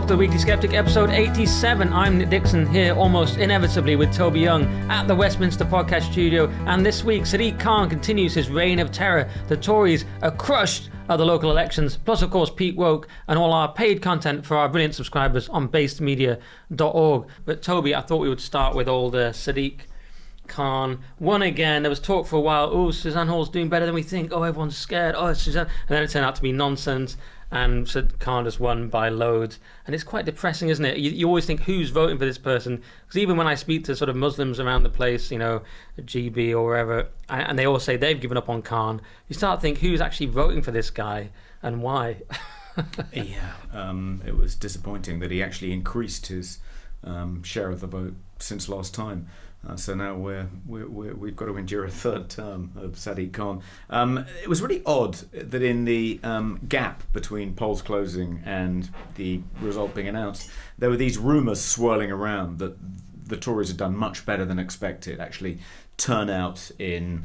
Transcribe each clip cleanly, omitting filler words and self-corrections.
welcome to the Weekly Sceptic, episode 87. I'm Nick Dixon, here almost inevitably with Toby Young at the Westminster Podcast Studio. And this week, Sadiq Khan continues his reign of terror. The Tories are crushed at the local elections, plus of course Pete Woke and all our paid content for our brilliant subscribers on basedmedia.org. But Toby, I thought we would start with old Sadiq Khan. Won again. There was talk for a while, oh, Suzanne Hall's doing better than we think, oh, everyone's scared, oh, it's Suzanne. And then it turned out to be nonsense. And Sadiq Khan just won by loads. And it's quite depressing, isn't it? You always think, who's voting for this person? Because even when I speak to sort of Muslims around the place, you know, GB or wherever, and they all say they've given up on Khan, you start to think, who's actually voting for this guy and why? It was disappointing that he actually increased his share of the vote since last time. So now we've got to endure a third term of Sadiq Khan. It was really odd that in the gap between polls closing and the result being announced, there were these rumours swirling around that the Tories had done much better than expected. Actually, turnout in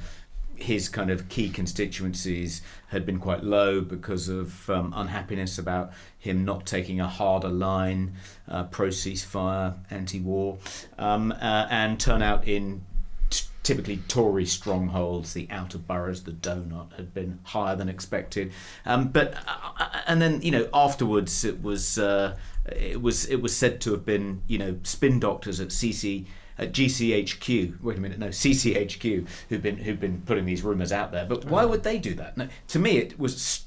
his kind of key constituencies had been quite low because of unhappiness about him not taking a harder line, pro-ceasefire, anti-war, and turnout in typically Tory strongholds, the outer boroughs, the donut, had been higher than expected. And then, you know, afterwards it was said to have been, you know, spin doctors at GCHQ. Wait a minute, no, CCHQ, who've been putting these rumours out there. But why would they do that? No, to me, it was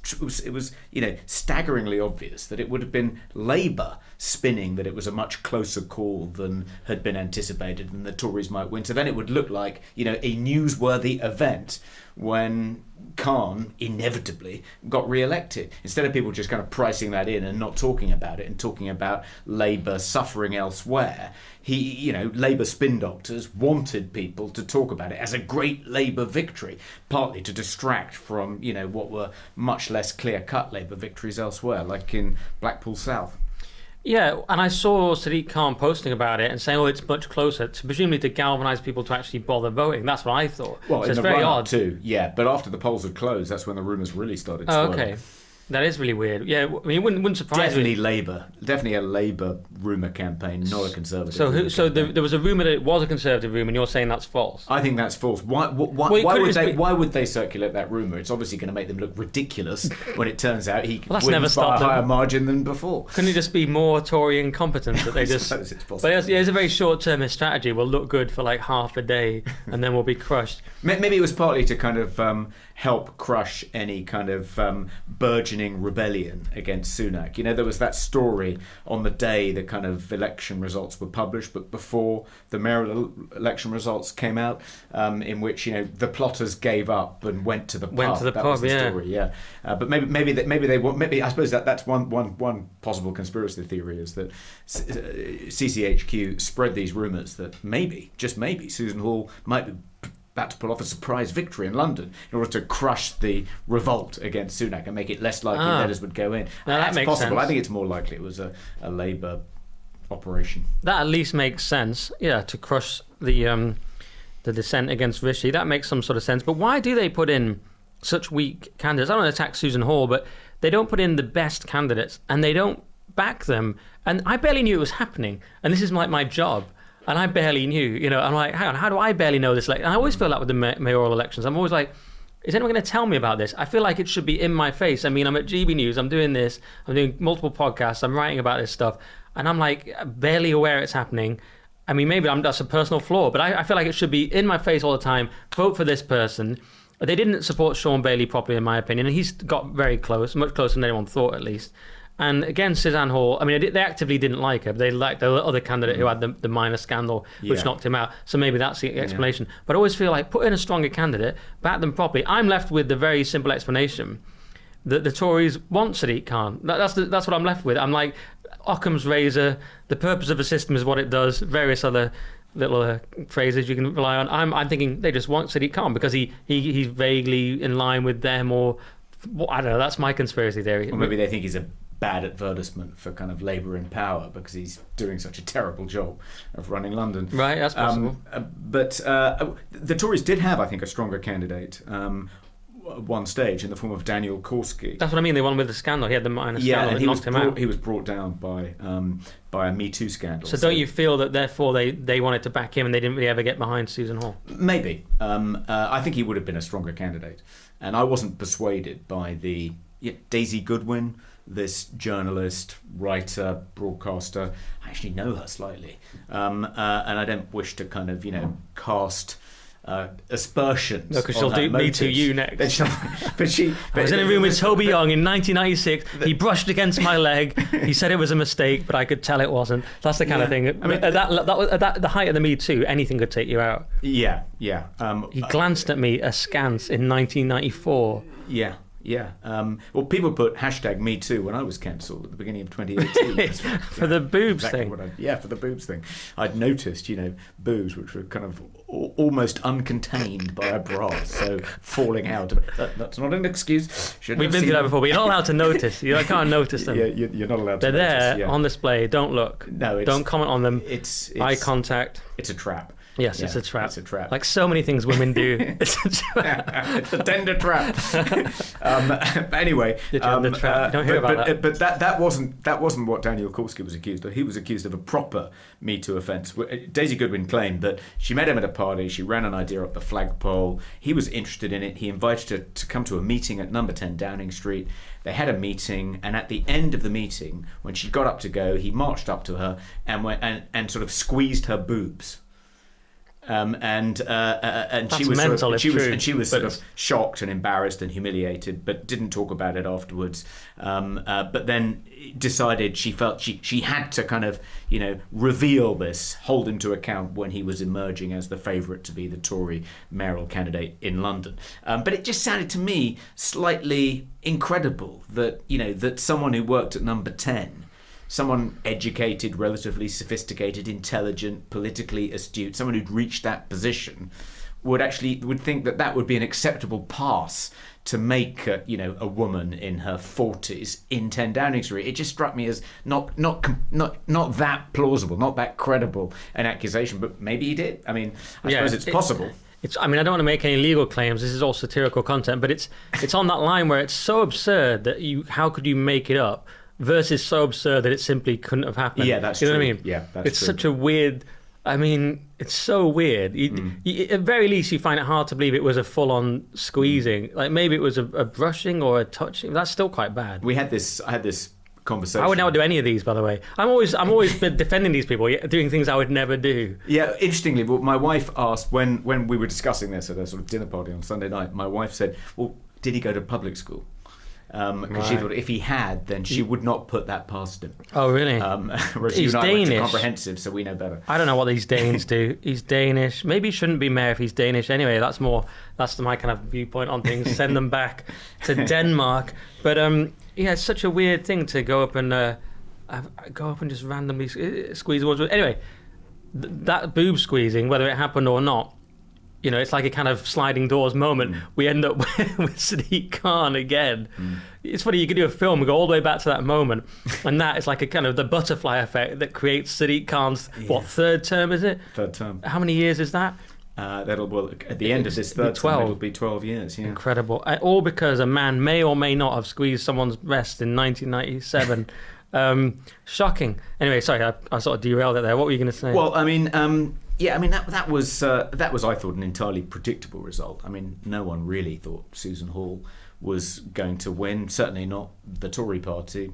you know, staggeringly obvious that it would have been Labour spinning that it was a much closer call than had been anticipated, and the Tories might win. So then it would look like, you know, a newsworthy event when Khan inevitably got re-elected. Instead of people just kind of pricing that in and not talking about it and talking about Labour suffering elsewhere, Labour spin doctors wanted people to talk about it as a great Labour victory, partly to distract from, you know, what were much less clear-cut Labour victories elsewhere, like in Blackpool South. Yeah, and I saw Sadiq Khan posting about it and saying, oh, it's much closer, presumably to galvanise people to actually bother voting. That's what I thought. Well, so it's very odd too, yeah. But after the polls had closed, that's when the rumours really started swirling. Oh, okay. That is really weird. Yeah, I mean, it wouldn't surprise me. Definitely a Labour rumour campaign, not a Conservative. So there was a rumour that it was a Conservative rumour, and you're saying that's false. I think that's false. Why would they circulate that rumour? It's obviously going to make them look ridiculous when it turns out he wins by a higher margin than before. Couldn't it just be more Tory incompetence that they just? I suppose it's possible. But it's a very short-termist strategy. We'll look good for like half a day, and then we'll be crushed. Maybe it was partly to kind of help crush any kind of burgeoning rebellion against Sunak. You know, there was that story on the day the kind of election results were published, but before the mayoral election results came out, in which, you know, the plotters gave up and went to the pub. That was the story, yeah. But maybe I suppose that's one possible conspiracy theory, is that CCHQ spread these rumours that maybe, just maybe, Susan Hall might be about to pull off a surprise victory in London in order to crush the revolt against Sunak and make it less likely letters would go in. Now, that's makes possible. Sense. I think it's more likely it was a Labour operation. That at least makes sense, yeah, to crush the dissent against Rishi. That makes some sort of sense. But why do they put in such weak candidates? I don't want to attack Susan Hall, but they don't put in the best candidates, and they don't back them. And I barely knew it was happening, and this is like my job. And I barely knew, you know, I'm like, hang on, how do I barely know this? Like, and I always feel that with the mayoral elections. I'm always like, is anyone going to tell me about this? I feel like it should be in my face. I mean, I'm at GB News, I'm doing this, I'm doing multiple podcasts, I'm writing about this stuff, and I'm like barely aware it's happening. I mean, maybe that's a personal flaw, but I feel like it should be in my face all the time. Vote for this person. They didn't support Sean Bailey properly, in my opinion, and he's got very close, much closer than anyone thought, at least. And again, Suzanne Hall, I mean, they actively didn't like her, but they liked the other candidate who had the minor scandal, which knocked him out. So maybe that's the explanation. Yeah. But I always feel like, put in a stronger candidate, back them properly. I'm left with the very simple explanation that the Tories want Sadiq Khan. That's what I'm left with. I'm like, Occam's razor, the purpose of a system is what it does, various other little phrases you can rely on. I'm thinking they just want Sadiq Khan because he's vaguely in line with them, or I don't know, that's my conspiracy theory. Or maybe they think he's a bad advertisement for kind of Labour in power because he's doing such a terrible job of running London. Right, that's possible. But the Tories did have, I think, a stronger candidate. at one stage in the form of Daniel Korski. That's what I mean. The one with the scandal. He had the minor scandal that knocked him out. He was brought down by a Me Too scandal. So don't you feel that therefore they wanted to back him and they didn't really ever get behind Susan Hall? Maybe. I think he would have been a stronger candidate, and I wasn't persuaded by the Daisy Goodwin, this journalist, writer, broadcaster. I actually know her slightly, and I don't wish to kind of cast aspersions. No, because she'll do Me Too you next. But I was in a room with Toby Young in 1996. He brushed against my leg. He said it was a mistake, but I could tell it wasn't. That's the kind of thing. I mean, at the height of the Me Too, anything could take you out. Yeah. He glanced at me askance in 1994. Yeah. Well, people put hashtag Me Too when I was cancelled at the beginning of 2018. For the boobs thing. For the boobs thing. I'd noticed, boobs which were kind of almost uncontained by a bra, so falling out. That's not an excuse. We've been through that before, but you're not allowed to notice. I can't notice them. Yeah, you're not allowed to notice. They're there on display. Don't look. No, don't comment on them. It's eye contact. It's a trap. Yes, it's a trap. It's a trap. Like so many things women do. It's a trap. It's a tender trap. Anyway, the trap. You don't hear about that. But that wasn't what Daniel Korski was accused of. He was accused of a proper Me Too offence. Daisy Goodwin claimed that she met him at a party. She ran an idea up the flagpole. He was interested in it. He invited her to come to a meeting at number 10 Downing Street. They had a meeting, and at the end of the meeting, when she got up to go, he marched up to her and sort of squeezed her boobs. And she was sort of shocked and embarrassed and humiliated, but didn't talk about it afterwards. But then decided she felt she had to kind of reveal this, hold him to account when he was emerging as the favourite to be the Tory mayoral candidate in London. But it just sounded to me slightly incredible that that someone who worked at number 10. Someone educated, relatively sophisticated, intelligent, politically astute, someone who'd reached that position would think that would be an acceptable pass to make a woman in her 40s in 10 Downing Street. It just struck me as not that plausible, not that credible an accusation, but maybe he did. I mean, I suppose it's possible. I don't want to make any legal claims. This is all satirical content, but it's on that line where it's so absurd that how could you make it up? Versus so absurd that it simply couldn't have happened. Yeah, that's true. You know what I mean? Yeah, that's it's true. Such a weird. It's so weird. At very least, you find it hard to believe it was a full-on squeezing. Like maybe it was a brushing or a touching. That's still quite bad. I had this conversation. I would never do any of these, by the way. I'm always defending these people, doing things I would never do. Yeah, interestingly, my wife asked when we were discussing this at a sort of dinner party on Sunday night. My wife said, "Well, did he go to public school?" Because she thought if he had, then she would not put that past him. Oh, really? Whereas he's you and I Danish. went to comprehensive, so we know better. I don't know what these Danes do. He's Danish. Maybe he shouldn't be mayor if he's Danish. Anyway, that's my kind of viewpoint on things. Send them back to Denmark. But it's such a weird thing to go up and just randomly squeeze the water. Anyway, that boob squeezing, whether it happened or not, it's like a kind of sliding doors moment. We end up with Sadiq Khan again. It's funny, you could do a film and go all the way back to that moment, and that is like a kind of the butterfly effect that creates Sadiq Khan's, third term, is it? Third term. How many years is that? At the end of this third term, it'll be 12 years. Yeah. Incredible. All because a man may or may not have squeezed someone's breast in 1997. Shocking. Anyway, sorry, I sort of derailed it there. What were you going to say? Well, that was I thought an entirely predictable result. I mean, no one really thought Susan Hall was going to win. Certainly not the Tory party.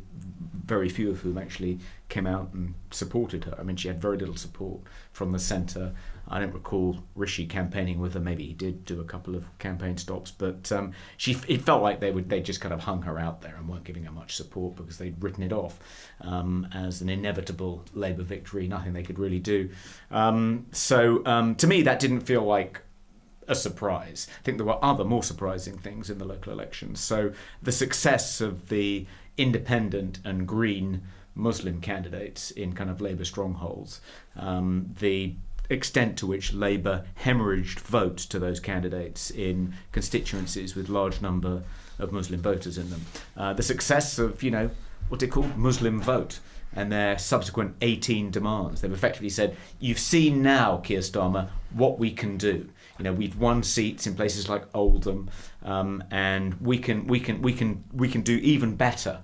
Very few of whom actually came out and supported her. I mean, she had very little support from the centre. I don't recall Rishi campaigning with her. Maybe he did do a couple of campaign stops, but it felt like they just kind of hung her out there and weren't giving her much support because they'd written it off as an inevitable Labour victory. Nothing they could really do. So to me, that didn't feel like a surprise. I think there were other more surprising things in the local elections. So the success of the independent and green Muslim candidates in kind of Labour strongholds, the extent to which Labour hemorrhaged votes to those candidates in constituencies with large number of Muslim voters in them. The success of, what they call Muslim vote, and their subsequent 18 demands. They've effectively said, you've seen now, Keir Starmer, what we can do. We've won seats in places like Oldham, and we can do even better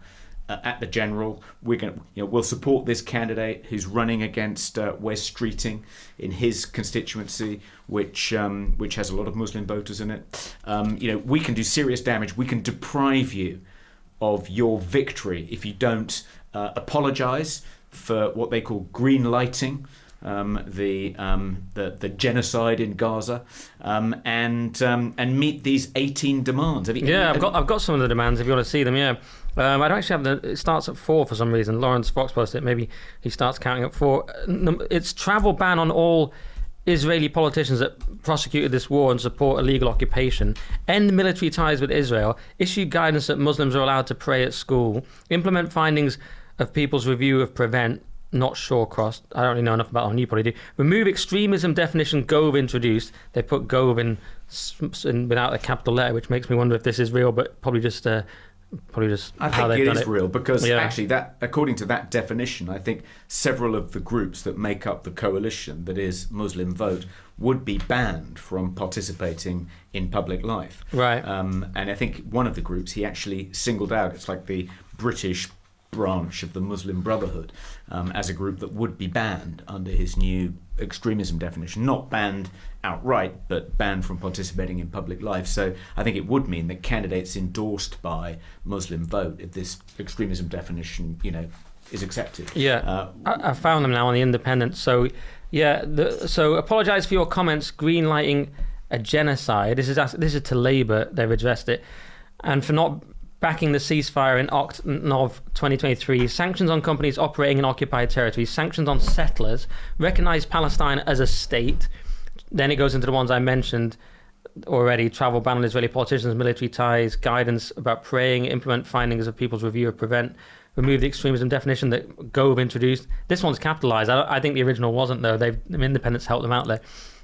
at the general. We'll support this candidate who's running against Wes Streeting in his constituency, which has a lot of Muslim voters in it. We can do serious damage. We can deprive you of your victory if you don't apologise for what they call green lighting the genocide in Gaza, and meet these 18 demands. I've got some of the demands if you want to see them. Yeah, I don't actually have it starts at 4 for some reason. Lawrence Fox posted it. Maybe he starts counting at 4. It's travel ban on all Israeli politicians that prosecuted this war and support illegal occupation, end military ties with Israel, issue guidance that Muslims are allowed to pray at school, implement findings of People's Review of Prevent, not Shawcross, I don't really know enough about it, you probably do, remove extremism definition Gove introduced. They put Gove in without a capital letter, which makes me wonder if this is real, but probably just I how think they've it done is real because Yeah. actually that, according to that definition, I think several of the groups that make up the coalition that is Muslim Vote would be banned from participating in public life. Right. And I think one of the groups he actually singled out, it's like the British branch of the Muslim Brotherhood, as a group that would be banned under his new extremism definition. Not banned outright, but banned from participating in public life. So I think it would mean that candidates endorsed by Muslim Vote, if this extremism definition, is accepted. Yeah, I found them now on the Independent. So, yeah, so apologise for your comments greenlighting a genocide. This is to Labour. They've addressed it, and for not backing the ceasefire in October 2023, sanctions on companies operating in occupied territories, sanctions on settlers, recognise Palestine as a state. Then it goes into the ones I mentioned already: travel ban on Israeli politicians, military ties, guidance about praying, implement findings of People's Review of Prevent, remove the extremism definition that Gove introduced. This one's capitalised. I think the original wasn't, though. The Independents helped them out there.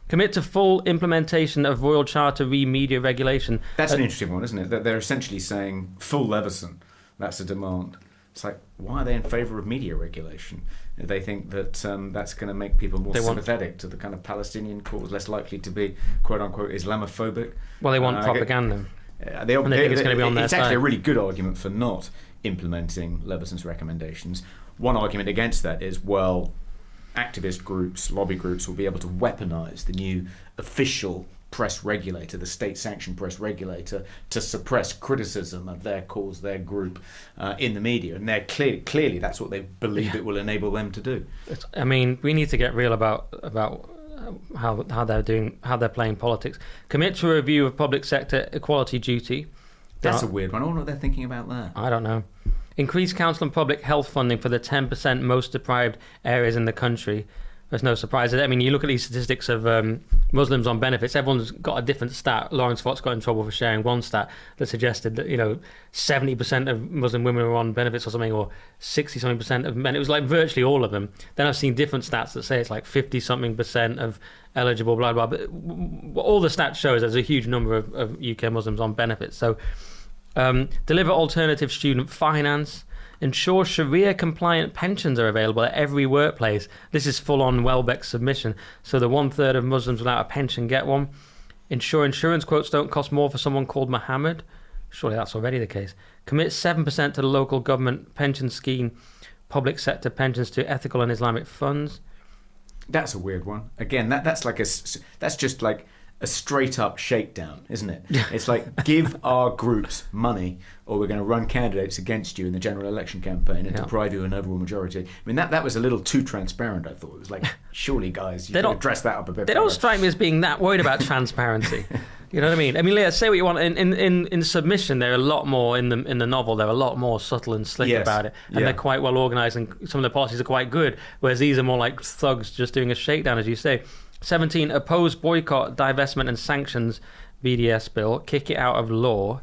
Commit to full implementation of Royal Charter media regulation. That's an interesting one, isn't it? That they're essentially saying full Leveson. That's a demand. It's like, why are they in favour of media regulation? They think that that's going to make people more sympathetic to the kind of Palestinian cause, less likely to be quote unquote Islamophobic. Well, they want propaganda. And they think it's going to be on their side. It's actually a really good argument for not implementing Leveson's recommendations. One argument against that is, well, activist groups, lobby groups will be able to weaponise the new official press regulator, the state-sanctioned press regulator, to suppress criticism of their cause, their group, in the media. And they're clearly that's what they believe it will enable them to do. I mean, we need to get real about how they're playing politics. Commit to a review of public sector equality duty. That's a weird one. I wonder what they're thinking about there. I don't know. Increase council and public health funding for the 10% most deprived areas in the country. There's no surprise. I mean, you look at these statistics of Muslims on benefits. Everyone's got a different stat. Lawrence Fox got in trouble for sharing one stat that suggested that 70% of Muslim women were on benefits or something, or 60-something% of men. It was like virtually all of them. Then I've seen different stats that say it's like 50-something% of eligible, blah blah. But all the stats show is there's a huge number of UK Muslims on benefits. So. Deliver alternative student finance, ensure Sharia-compliant pensions are available at every workplace. This is full-on Welbeck submission. So the 1/3 of Muslims without a pension get one. Ensure insurance quotes don't cost more for someone called Mohammed. Surely that's already the case. Commit 7% to the local government pension scheme, public sector pensions to ethical and Islamic funds. That's a weird one. Again, that's just like a straight-up shakedown, isn't it? It's like, give our groups money or we're going to run candidates against you in the general election campaign and deprive you of an overall majority. I mean, that was a little too transparent, I thought. It was like, surely, guys, you could dress that up a bit They better. don't strike me as being that worried about transparency. You know what I mean? I mean, Leah, say what you want. In submission, they're a lot more, in the novel, they're a lot more subtle and slick about it. And they're quite well organised, and some of the policies are quite good, whereas these are more like thugs just doing a shakedown, as you say. 17, oppose boycott, divestment and sanctions BDS bill, kick it out of law.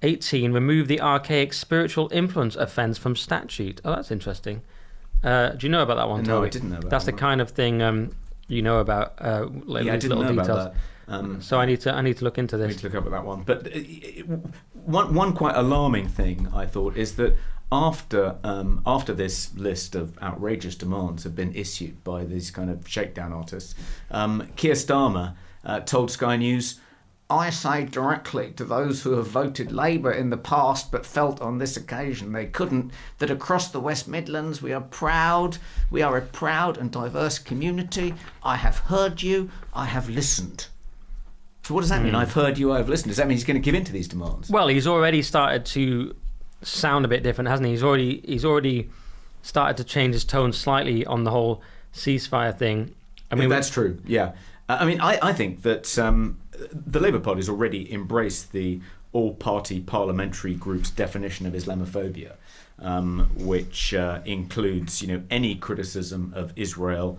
18, remove the archaic spiritual influence offence from statute. Oh, that's interesting. Do you know about that one, Toby? No, I didn't know about That's that the kind of thing you know about. I didn't little know details. about that. So I need to look into this. I need to look up at that one. But one quite alarming thing, I thought, is that after this list of outrageous demands have been issued by these kind of shakedown artists, Keir Starmer told Sky News, "I say directly to those who have voted Labour in the past but felt on this occasion they couldn't, that across the West Midlands we are a proud and diverse community. I have heard you, I have listened." So what does that mean? I've heard you, I've listened. Does that mean he's going to give in to these demands? Well, he's already started to sound a bit different, hasn't he? He's already started to change his tone slightly on the whole ceasefire thing. I mean, that's true, yeah. I think that the Labour Party's already embraced the all-party parliamentary group's definition of Islamophobia, which includes, any criticism of Israel,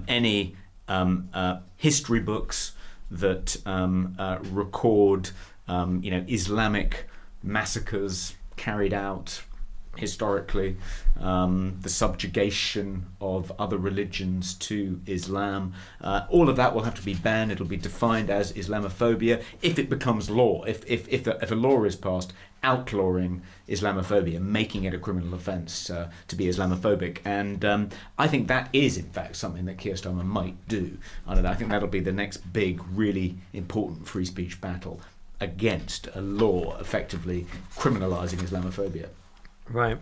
any history books that record, Islamic massacres carried out historically, the subjugation of other religions to Islam. All of that will have to be banned. It'll be defined as Islamophobia if it becomes law. If a law is passed outlawing Islamophobia, making it a criminal offence to be Islamophobic. And I think that is, in fact, something that Keir Starmer might do. I think that'll be the next big, really important free speech battle against a law effectively criminalising Islamophobia. Right.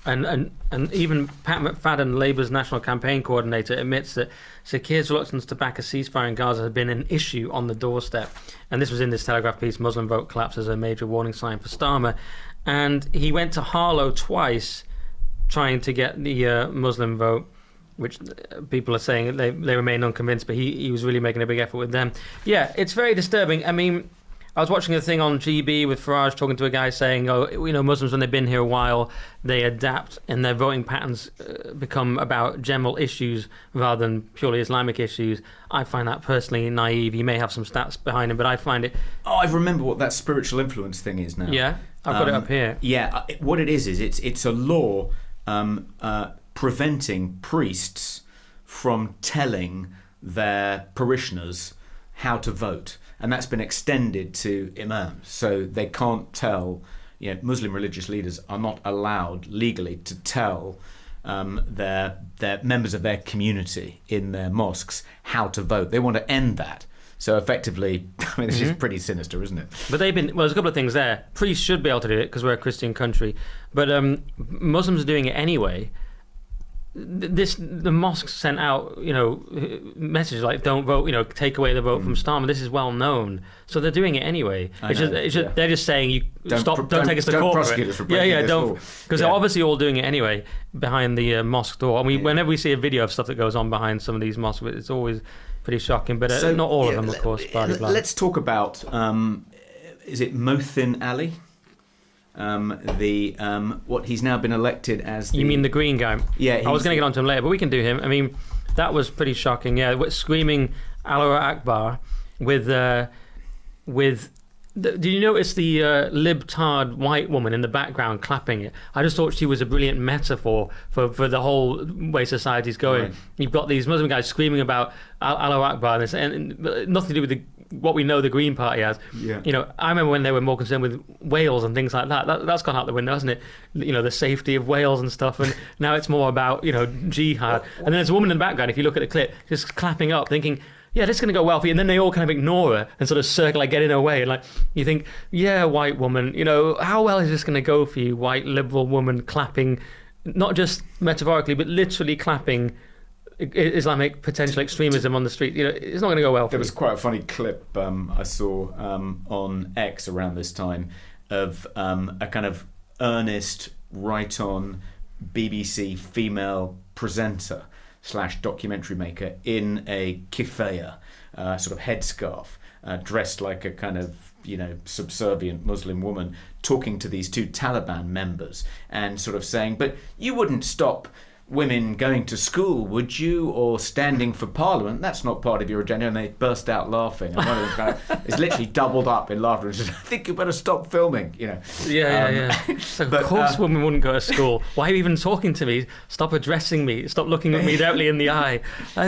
And even Pat McFadden, Labour's national campaign coordinator, admits that Sir Keir's reluctance to back a ceasefire in Gaza had been an issue on the doorstep. And this was in this Telegraph piece, Muslim vote collapse as a major warning sign for Starmer. And he went to Harlow twice trying to get the Muslim vote, which people are saying they remain unconvinced, but he was really making a big effort with them. Yeah, it's very disturbing. I mean, I was watching a thing on GB with Farage talking to a guy saying, Muslims, when they've been here a while, they adapt and their voting patterns become about general issues rather than purely Islamic issues. I find that personally naive. He may have some stats behind him, but I find it... Oh, I remember what that spiritual influence thing is now. Yeah, I've got it up here. Yeah, what it is it's a law preventing priests from telling their parishioners how to vote. And that's been extended to imams. So they can't tell, Muslim religious leaders are not allowed legally to tell their members of their community in their mosques how to vote. They want to end that. So effectively, this is pretty sinister, isn't it? But there's a couple of things there. Priests should be able to do it because we're a Christian country. But Muslims are doing it anyway. The mosques sent out, messages like "Don't vote," take away the vote from Starmer. This is well known, so they're doing it anyway. They're just saying, don't take us to court. Prosecute us for breaking this law. Because they're obviously all doing it anyway behind the mosque door. I mean, whenever we see a video of stuff that goes on behind some of these mosques, it's always pretty shocking. But not all of them, of course. Let's talk about is it Mothin Ali? What he's now been elected as You mean the green guy? Yeah. I was going to get onto him later, but we can do him. I mean, that was pretty shocking. Yeah, screaming Allah Akbar with did you notice the libtard white woman in the background clapping it? I just thought she was a brilliant metaphor for the whole way society's going. Right. You've got these Muslim guys screaming about Allah Akbar and nothing to do with what we know the Green Party has. Yeah. I remember when they were more concerned with Wales and things like that. That's gone out the window, hasn't it? The safety of Wales and stuff. And now it's more about, jihad. And then there's a woman in the background, if you look at the clip, just clapping up, thinking, yeah, this is going to go well for you. And then they all kind of ignore her and sort of circle, like, get in her way. And, like, you think, yeah, white woman, how well is this going to go for you, white liberal woman clapping, not just metaphorically, but literally clapping Islamic potential extremism on the street? It's not going to go well for There was quite a funny clip I saw on X around this time of a kind of earnest, right-on BBC female presenter / documentary maker in a kifaya, sort of headscarf, dressed like a kind of subservient Muslim woman, talking to these two Taliban members and sort of saying, but you wouldn't stop women going to school, would you, or standing for Parliament? That's not part of your agenda. And they burst out laughing. And one of them is literally doubled up in laughter and says, I think you better stop filming, Yeah. So of course women wouldn't go to school. Why are you even talking to me? Stop addressing me. Stop looking at me directly in the eye.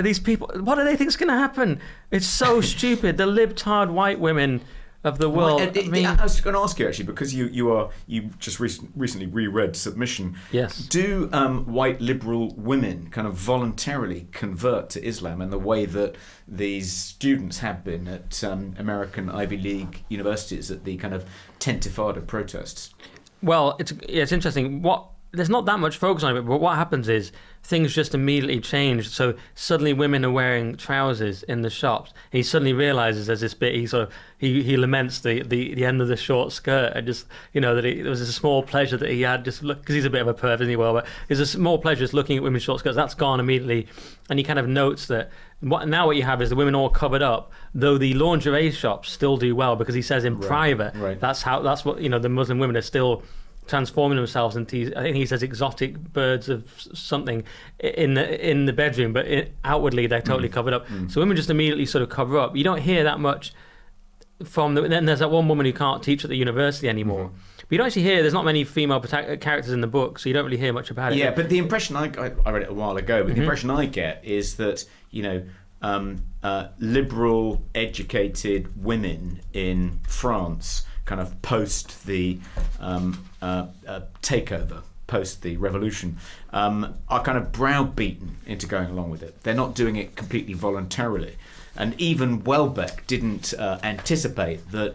These people, what do they think is going to happen? It's so stupid. The libtard white women of the world. I was going to ask you actually, because you just recently reread Submission. Yes. Do white liberal women kind of voluntarily convert to Islam in the way that these students have been at American Ivy League universities at the kind of Tentifada protests? Well, it's interesting. There's not that much focus on it, but what happens is things just immediately change. So suddenly women are wearing trousers in the shops. He suddenly realizes there's this bit. He laments the end of the short skirt, and just that it was a small pleasure that he had just look, because he's a bit of a perv, isn't he? Well, but it's a small pleasure just looking at women's short skirts. That's gone immediately, and he kind of notes that what you have is the women all covered up, though the lingerie shops still do well, because he says in private that's what the Muslim women are still transforming themselves into, I think he says, exotic birds of something in the bedroom, but outwardly they're totally covered up. So women just immediately sort of cover up. You don't hear that much from then there's that one woman who can't teach at the university anymore. But you don't actually hear, there's not many female characters in the book, so you don't really hear much about it. Yeah, but the impression I read it a while ago, but the impression I get is that liberal educated women in France kind of post the takeover, post the revolution, are kind of browbeaten into going along with it. They're not doing it completely voluntarily. And even Welbeck didn't anticipate that,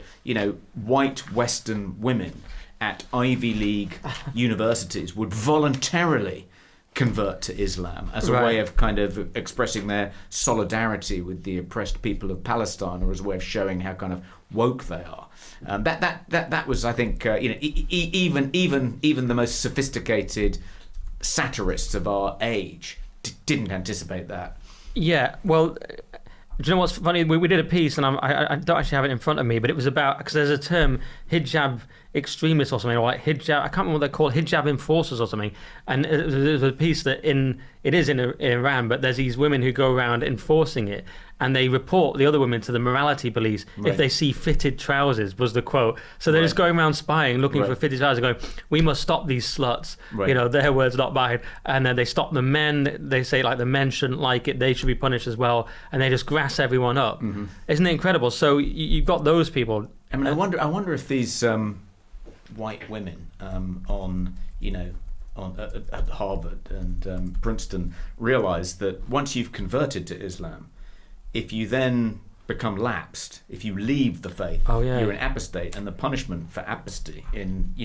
white Western women at Ivy League universities would voluntarily convert to Islam as a way of kind of expressing their solidarity with the oppressed people of Palestine, or as a way of showing how kind of woke they are. That was, I think, even the most sophisticated satirists of our age didn't anticipate that. Yeah, well, do you know what's funny? We did a piece, and I don't actually have it in front of me, but it was about, because there's a term, hijab extremists or something, or like hijab, I can't remember what they're called, hijab enforcers or something. And it was a piece that it is in Iran, but there's these women who go around enforcing it, and they report the other women to the morality police if they see fitted trousers, was the quote. So they're just going around spying, looking for fitted trousers, going, we must stop these sluts, their words not mine. And then they stop the men, they say like the men shouldn't like it, they should be punished as well, and they just grass everyone up. Isn't it incredible? So you've got those people. I mean, I wonder if these white women at Harvard and Princeton realise that once you've converted to Islam, if you then become lapsed, if you leave the faith, you're an apostate, and the punishment for apostasy in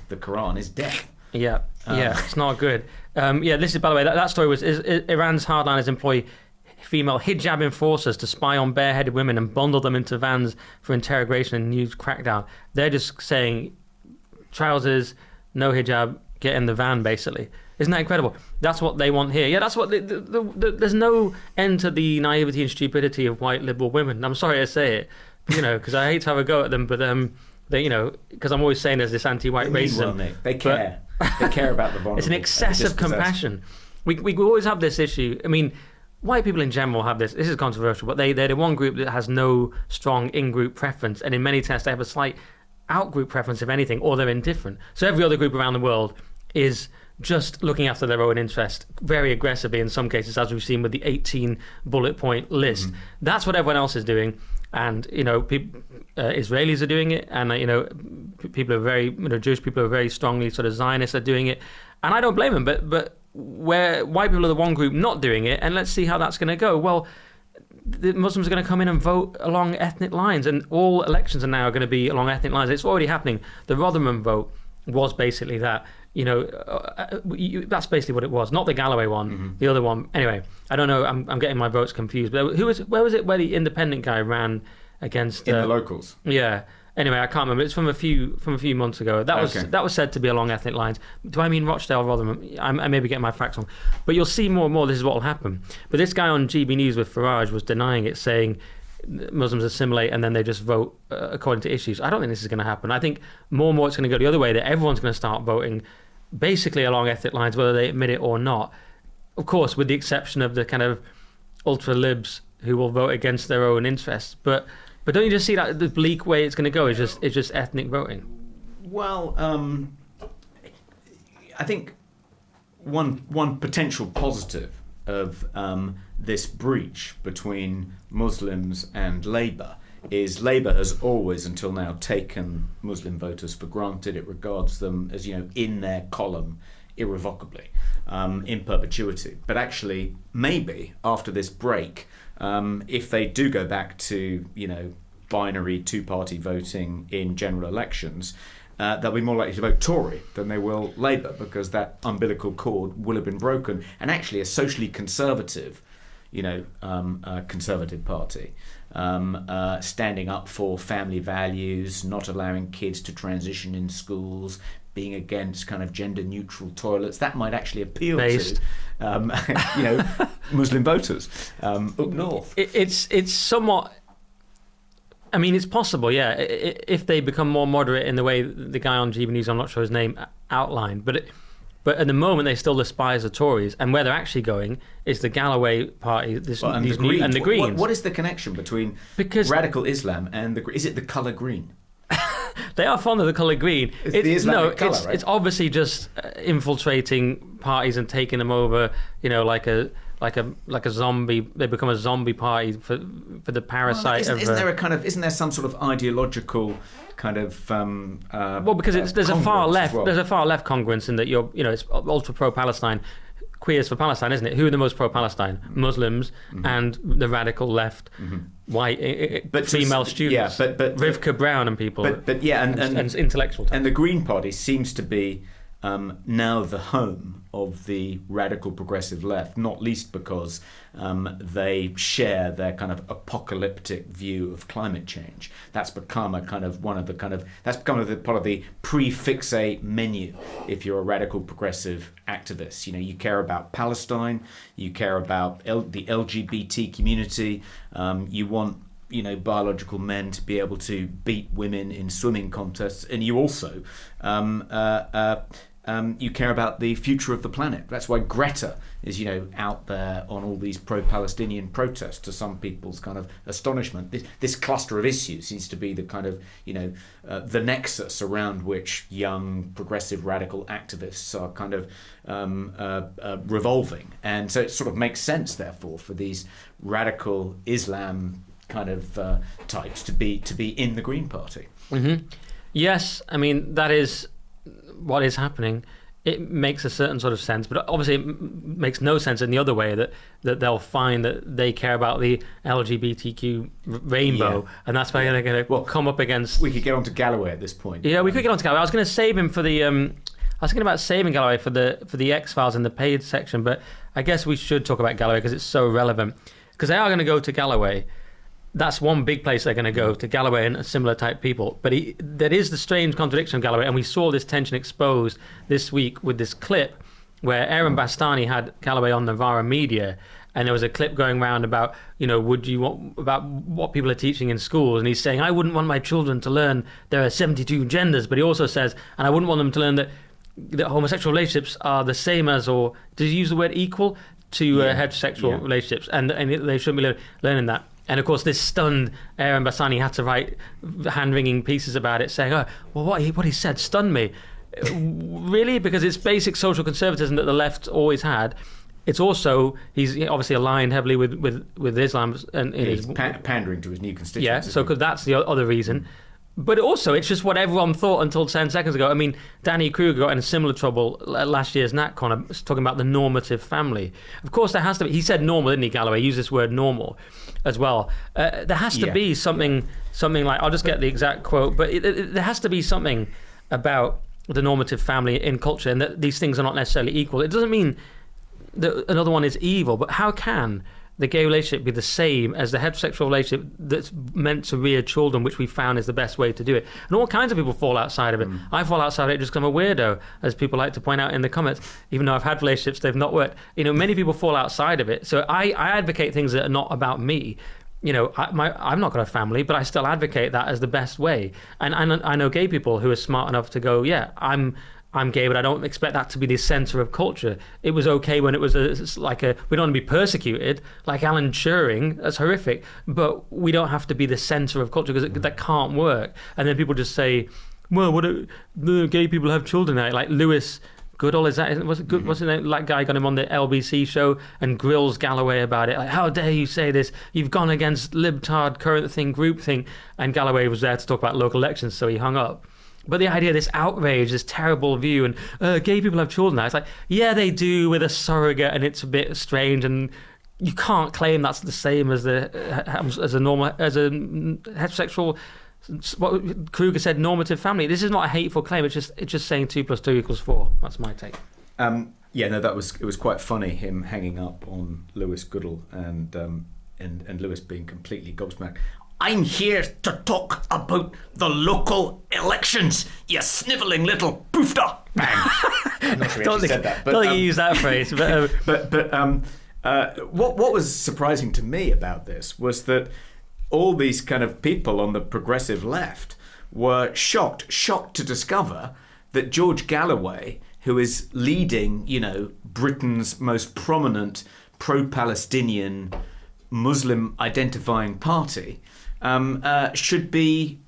the Quran is death. Yeah, it's not good. This is, by the way, that story was Iran's hardliners employ female hijab enforcers to spy on bareheaded women and bundle them into vans for interrogation and news crackdown. They're just saying, trousers, no hijab, get in the van, basically. Isn't that incredible? That's what they want here. Yeah, that's what there's no end to the naivety and stupidity of white liberal women. I'm sorry to say it, because I hate to have a go at them, but they, because I'm always saying there's this anti-white racism. Well, they care. They care about the vulnerable. It's an excessive compassion. We always have this issue. I mean, white people in general have this. This is controversial, but they're the one group that has no strong in-group preference, and in many tests they have a slight out-group preference, if anything, or they're indifferent. So every other group around the world is just looking after their own interest, very aggressively in some cases, as we've seen with the 18 bullet point list. That's what everyone else is doing, and Israelis are doing it, and people are very, Jewish people are very strongly sort of Zionists are doing it, and I don't blame them. But where white people are the one group not doing it, and let's see how that's going to go. Well, the Muslims are going to come in and vote along ethnic lines, and all elections are now going to be along ethnic lines. It's already happening. The Rotherham vote was basically that. That's basically what it was. Not the Galloway one, the other one. Anyway, I don't know. I'm getting my votes confused. But where was it where the independent guy ran against? In the locals. Yeah. Anyway, I can't remember. It's from a few months ago. That was said to be along ethnic lines. Do I mean Rochdale, Rotherham? I may be getting my facts wrong. But you'll see more and more. This is what will happen. But this guy on GB News with Farage was denying it, saying Muslims assimilate and then they just vote according to issues. I don't think this is going to happen. I think more and more it's going to go the other way, that everyone's going to start voting basically along ethnic lines, whether they admit it or not. Of course, with the exception of the kind of ultra-libs who will vote against their own interests. But don't you just see that the bleak way it's going to go is just ethnic voting? Well, I think one potential positive of this breach between Muslims and Labour is Labour has always, until now, taken Muslim voters for granted. It regards them as, in their column irrevocably, in perpetuity. But actually, maybe after this break, if they do go back to, binary two-party voting in general elections, they'll be more likely to vote Tory than they will Labour, because that umbilical cord will have been broken. And actually, a socially conservative, conservative party, standing up for family values, not allowing kids to transition in schools, being against kind of gender-neutral toilets, that might actually appeal to, Muslim voters up north. It's somewhat. I mean, it's possible, yeah, if they become more moderate in the way the guy on GB News, I'm not sure his name, outlined. But at the moment, they still despise the Tories, and where they're actually going is the Galloway party and the Greens. What is the connection between radical Islam and is it the colour green? They are fond of the colour green. It's the Islamic colour, right? It's obviously just infiltrating parties and taking them over, like a zombie. They become a zombie party for the parasite. Isn't there some sort of ideological kind of because there's a far left. Well. There's a far left congruence in that it's ultra pro-Palestine. Queers for Palestine, isn't it? Who are the most pro-Palestine? Muslims and the radical left, white female students. Yeah, but Rivka Brown and people. But and intellectual type. And the Green Party seems to be now the home of the radical progressive left, not least because they share their kind of apocalyptic view of climate change. That's become part of the prefix-a menu if you're a radical progressive activist. You care about Palestine, you care about the LGBT community, you want biological men to be able to beat women in swimming contests, and you also you care about the future of the planet. That's why Greta is, out there on all these pro-Palestinian protests, to some people's kind of astonishment. This cluster of issues seems to be the kind of, the nexus around which young progressive radical activists are kind of revolving. And so it sort of makes sense, therefore, for these radical Islam kind of types to be in the Green Party. Mm-hmm. Yes, I mean, that is what is happening. It makes a certain sort of sense, but obviously it makes no sense in the other way, that they'll find that they care about the LGBTQ rainbow, and that's why they're going to come up against... We could get on to Galloway at this point. Yeah, we could get on to Galloway. I was going to save him for the... I was thinking about saving Galloway for the X-Files in the paid section, but I guess we should talk about Galloway because it's so relevant. Because they are going to go to Galloway. That's one big place they're going to go, to Galloway and similar type people. But there is the strange contradiction of Galloway, and we saw this tension exposed this week with this clip where Aaron Bastani had Galloway on Novara Media, and there was a clip going around about, about what people are teaching in schools, and he's saying, I wouldn't want my children to learn there are 72 genders, but he also says, and I wouldn't want them to learn that homosexual relationships are the same as, or did he use the word equal, to heterosexual relationships, and they shouldn't be learning that. And of course, this stunned Aaron Bassani, had to write hand-wringing pieces about it, saying, what he said stunned me. Really? Because it's basic social conservatism that the left always had. It's also, he's obviously aligned heavily with Islam. And he's pandering to his new constituents. Yeah, so that's the other reason. But also, it's just what everyone thought until 10 seconds ago. I mean, Danny Kruger got in similar trouble last year's NatCon, talking about the normative family. Of course, there has to be... He said normal, didn't he, Galloway? He used this word normal as well. There has to be something like... I'll just get the exact quote, but there has to be something about the normative family in culture, and that these things are not necessarily equal. It doesn't mean that another one is evil, but how can the gay relationship be the same as the heterosexual relationship that's meant to rear children, which we found is the best way to do it? And all kinds of people fall outside of it. I fall outside of it just because I'm a weirdo, as people like to point out in the comments. Even though I've had relationships, they've not worked. Many people fall outside of it. So I advocate things that are not about me. I've not got a family, but I still advocate that as the best way. And I know gay people who are smart enough to go, I'm gay, but I don't expect that to be the centre of culture. It was okay when it was we don't want to be persecuted, like Alan Turing. That's horrific. But we don't have to be the centre of culture, because that can't work. And then people just say, well, the gay people have children now. Like Lewis Goodall, is that, was it good? Wasn't it that guy got him on the LBC show and grills Galloway about it? Like, how dare you say this? You've gone against libtard, current thing, group thing. And Galloway was there to talk about local elections, so he hung up. But the idea of this outrage, this terrible view, and gay people have children now, it's like, yeah, they do with a surrogate, and it's a bit strange, and you can't claim that's the same as a heterosexual, what Kruger said, normative family. This is not a hateful claim. It's just saying 2 + 2 = 4. That's my take. It was quite funny, him hanging up on Lewis Goodall and Lewis being completely gobsmacked. I'm here to talk about the local elections, you snivelling little poofter. Bang. I'm not sure he said that. But, don't think he used that phrase. What was surprising to me about this was that all these kind of people on the progressive left were shocked to discover that George Galloway, who is leading, Britain's most prominent pro-Palestinian Muslim identifying party, should be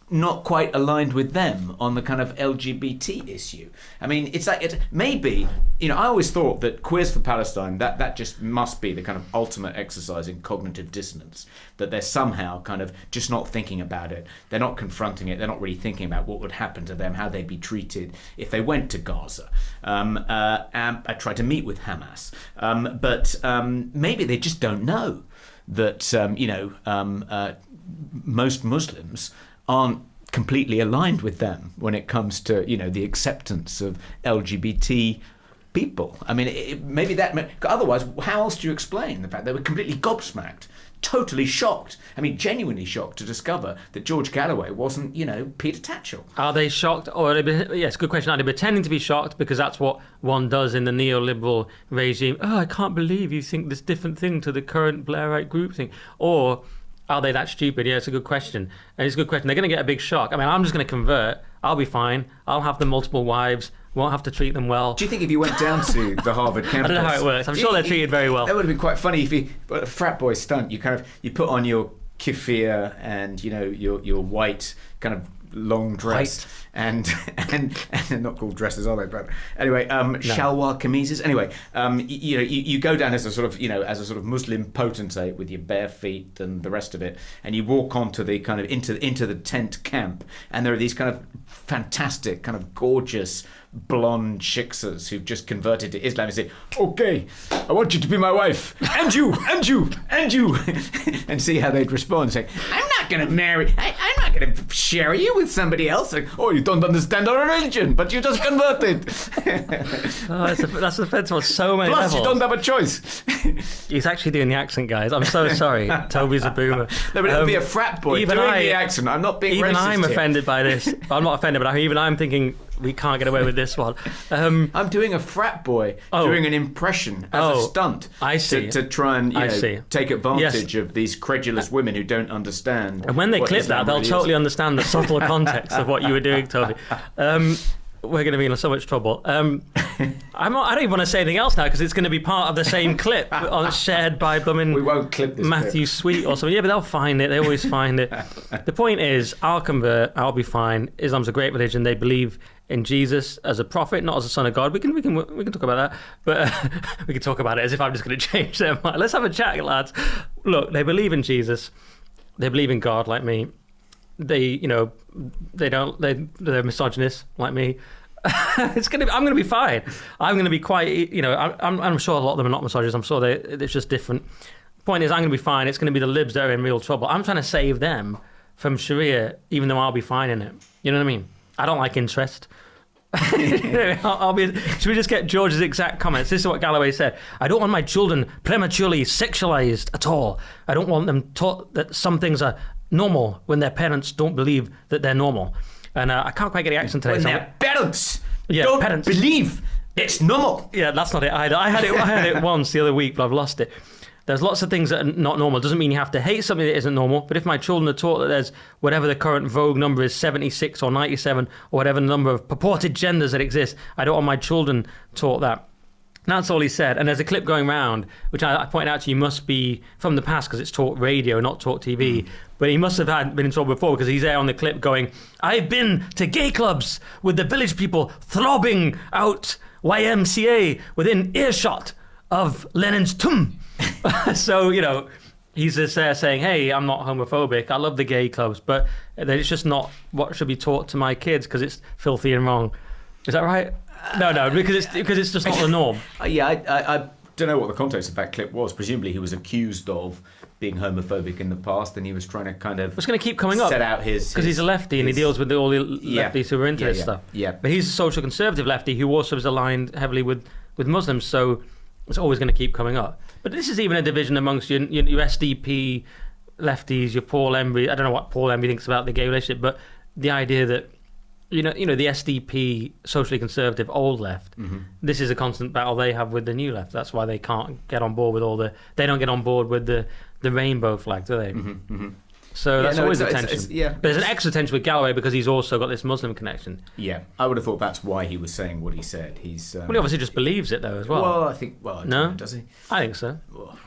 not quite aligned with them on the kind of LGBT issue. I mean, it's like, maybe, I always thought that Queers for Palestine, that just must be the kind of ultimate exercise in cognitive dissonance, that they're somehow kind of just not thinking about it. They're not confronting it. They're not really thinking about what would happen to them, how they'd be treated if they went to Gaza. I tried to meet with Hamas. But maybe they just don't know that, most Muslims aren't completely aligned with them when it comes to, the acceptance of LGBT people. I mean, maybe that... Otherwise, how else do you explain the fact they were completely gobsmacked, totally shocked? I mean, genuinely shocked to discover that George Galloway wasn't, Peter Tatchell. Are they shocked? Yes, good question. Are they pretending to be shocked because that's what one does in the neoliberal regime? Oh, I can't believe you think this different thing to the current Blairite group thing. Or... are they that stupid? Yeah, it's a good question. And it's a good question. They're going to get a big shock. I mean, I'm just going to convert. I'll be fine. I'll have the multiple wives. Won't have to treat them well. Do you think if you went down to the Harvard campus... I don't know how it works. I'm sure they're treated very well. That would have been quite funny if a frat boy stunt, you put on your keffiyeh and, your white kind of long dress and they're not called dresses, are they? But anyway, shalwar kameezes. Anyway, you go down as a sort of Muslim potentate with your bare feet and the rest of it, and you walk onto the kind of into the tent camp, and there are these kind of fantastic, kind of gorgeous blonde shiksas who've just converted to Islam and say, okay, I want you to be my wife, and you, and see how they'd respond, saying, I'm not going to marry, I'm not going to share you with somebody else. Like, oh, you don't understand our religion, but you just converted. That's offensive on so many levels. Plus, you don't have a choice. He's actually doing the accent, guys. I'm so sorry. Toby's a boomer. No, but it'll be a frat boy doing the accent. I'm not being racist. Even I'm offended by this. I'm not offended, but even I'm thinking we can't get away with this one. I'm doing a frat boy doing an impression as a stunt. I see. To try and take advantage of these credulous women who don't understand. And when they clip that, they'll totally understand the subtle context of what you were doing, Toby. We're going to be in so much trouble. I don't even want to say anything else now because it's going to be part of the same clip shared by we won't clip this Matthew clip. Sweet or something. Yeah, but they'll find it. They always find it. The point is, I'll convert. I'll be fine. Islam's a great religion. They believe in Jesus as a prophet, not as a son of God. We can talk about that, but we can talk about it as if I'm just going to change their mind. Let's have a chat, lads. Look, they believe in Jesus. They believe in God, like me. They're misogynist like me. I'm going to be fine. I'm going to be quite, I'm sure a lot of them are not misogynists. I'm sure it's just different. Point is, I'm going to be fine. It's going to be the libs that are in real trouble. I'm trying to save them from Sharia, even though I'll be fine in it. You know what I mean? I don't like interest. Should we just get George's exact comments? This is what Galloway said. I don't want my children prematurely sexualized at all. I don't want them taught that some things are normal when their parents don't believe that they're normal. And I can't quite get the accent today. When their parents don't believe it's normal. Yeah, that's not it either. I had it once the other week, but I've lost it. There's lots of things that are not normal. Doesn't mean you have to hate something that isn't normal. But if my children are taught that there's whatever the current Vogue number is, 76 or 97, or whatever the number of purported genders that exist, I don't want my children taught that. That's all he said. And there's a clip going around, which I pointed out to you must be from the past because it's talk radio, not talk TV. But he must have been in trouble before because he's there on the clip going, I've been to gay clubs with the village people throbbing out YMCA within earshot of Lenin's tomb. So, he's just there saying, hey, I'm not homophobic. I love the gay clubs, but it's just not what should be taught to my kids because it's filthy and wrong. Is that right? No, because it's just not the norm. I don't know what the context of that clip was. Presumably he was accused of being homophobic in the past, and he was trying to kind of... It's going to keep coming up. Set out his... Because he's a lefty and he deals with all the lefties who are into this stuff. Yeah. But he's a social conservative lefty who also is aligned heavily with Muslims, so it's always going to keep coming up. But this is even a division amongst your SDP lefties, your Paul Embry. I don't know what Paul Embry thinks about the gay relationship, but the idea that the SDP socially conservative old left, this is a constant battle they have with the new left. That's why they can't get on board with they don't get on board with the rainbow flag, do they? So that's always a tension. But there's an extra tension with Galloway because he's also got this Muslim connection. Yeah, I would have thought that's why he was saying what he said. He's well, he obviously just believes it though as well. Well, I think. Well, I don't know, does he? I think so. Well,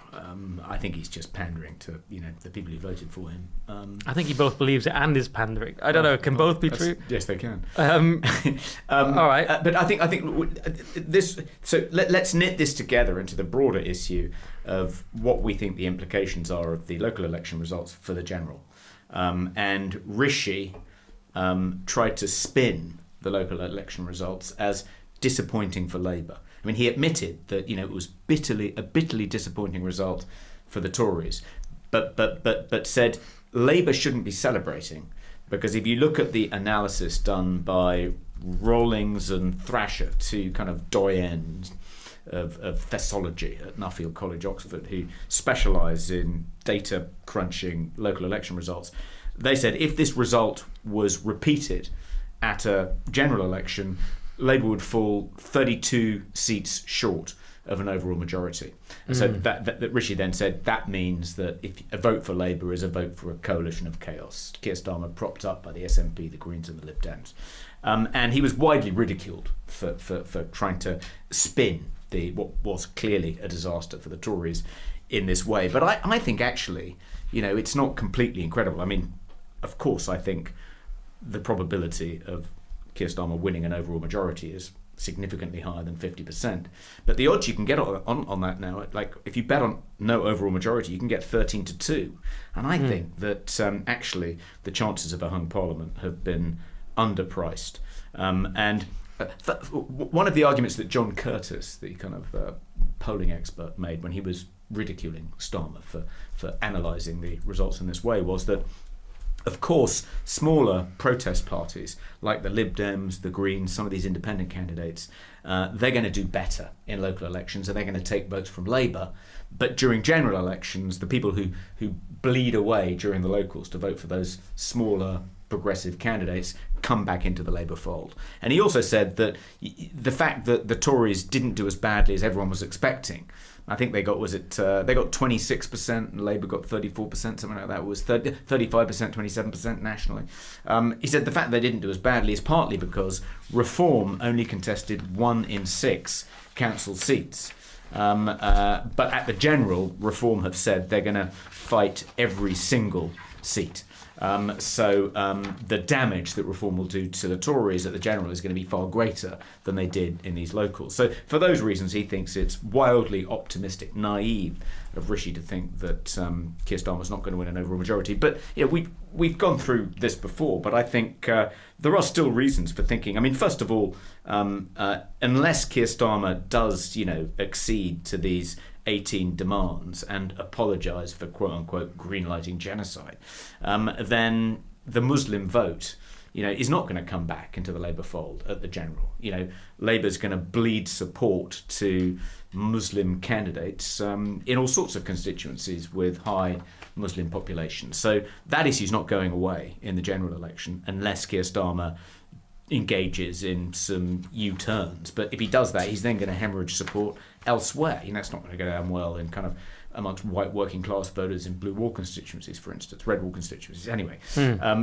I think he's just pandering to the people who voted for him. I think he both believes it and is pandering. I don't know. Can both be true? Yes, they can. All right, but I think this. So let's knit this together into the broader issue of what we think the implications are of the local election results for the general. And Rishi tried to spin the local election results as disappointing for Labour. I mean, he admitted that it was a bitterly disappointing result for the Tories, but said Labour shouldn't be celebrating because if you look at the analysis done by Rawlings and Thrasher, two kind of doyens of thesology at Nuffield College, Oxford, who specialise in data crunching local election results, they said if this result was repeated at a general election, Labour would fall 32 seats short of an overall majority. And so that Rishi then said that means that if a vote for Labour is a vote for a coalition of chaos. Keir Starmer propped up by the SNP, the Greens and the Lib Dems. And he was widely ridiculed for trying to spin what was clearly a disaster for the Tories in this way. But I think actually, it's not completely incredible. I mean, of course, I think the probability of Keir Starmer winning an overall majority is significantly higher than 50%. But the odds you can get on that now, like if you bet on no overall majority, you can get 13-2. And I think that actually the chances of a hung parliament have been underpriced. And one of the arguments that John Curtis, the kind of polling expert, made when he was ridiculing Starmer for analysing the results in this way was that, of course, smaller protest parties like the Lib Dems, the Greens, some of these independent candidates, they're going to do better in local elections and they're going to take votes from Labour. But during general elections, the people who bleed away during the locals to vote for those smaller progressive candidates come back into the Labour fold. And he also said that the fact that the Tories didn't do as badly as everyone was expecting, I think they got 26% and Labour got 34%, something like that. It was 35%, 27% nationally. He said the fact they didn't do as badly is partly because Reform only contested 1 in 6 council seats. But at the general, Reform have said they're going to fight every single seat. So the damage that Reform will do to the Tories at the general is going to be far greater than they did in these locals. So for those reasons, he thinks it's wildly optimistic, naive of Rishi to think that Keir Starmer's not going to win an overall majority. But we've gone through this before, but I think there are still reasons for thinking. I mean, first of all, unless Keir Starmer does, accede to these 18 demands and apologise for quote-unquote greenlighting genocide, then the Muslim vote, is not going to come back into the Labour fold at the general. Labour's going to bleed support to Muslim candidates in all sorts of constituencies with high Muslim populations. So that issue's not going away in the general election unless Keir Starmer engages in some U-turns. But if he does that, he's then going to hemorrhage support elsewhere. It's not going to go down well in kind of amongst white working class voters in blue wall constituencies, for instance, red wall constituencies. Anyway,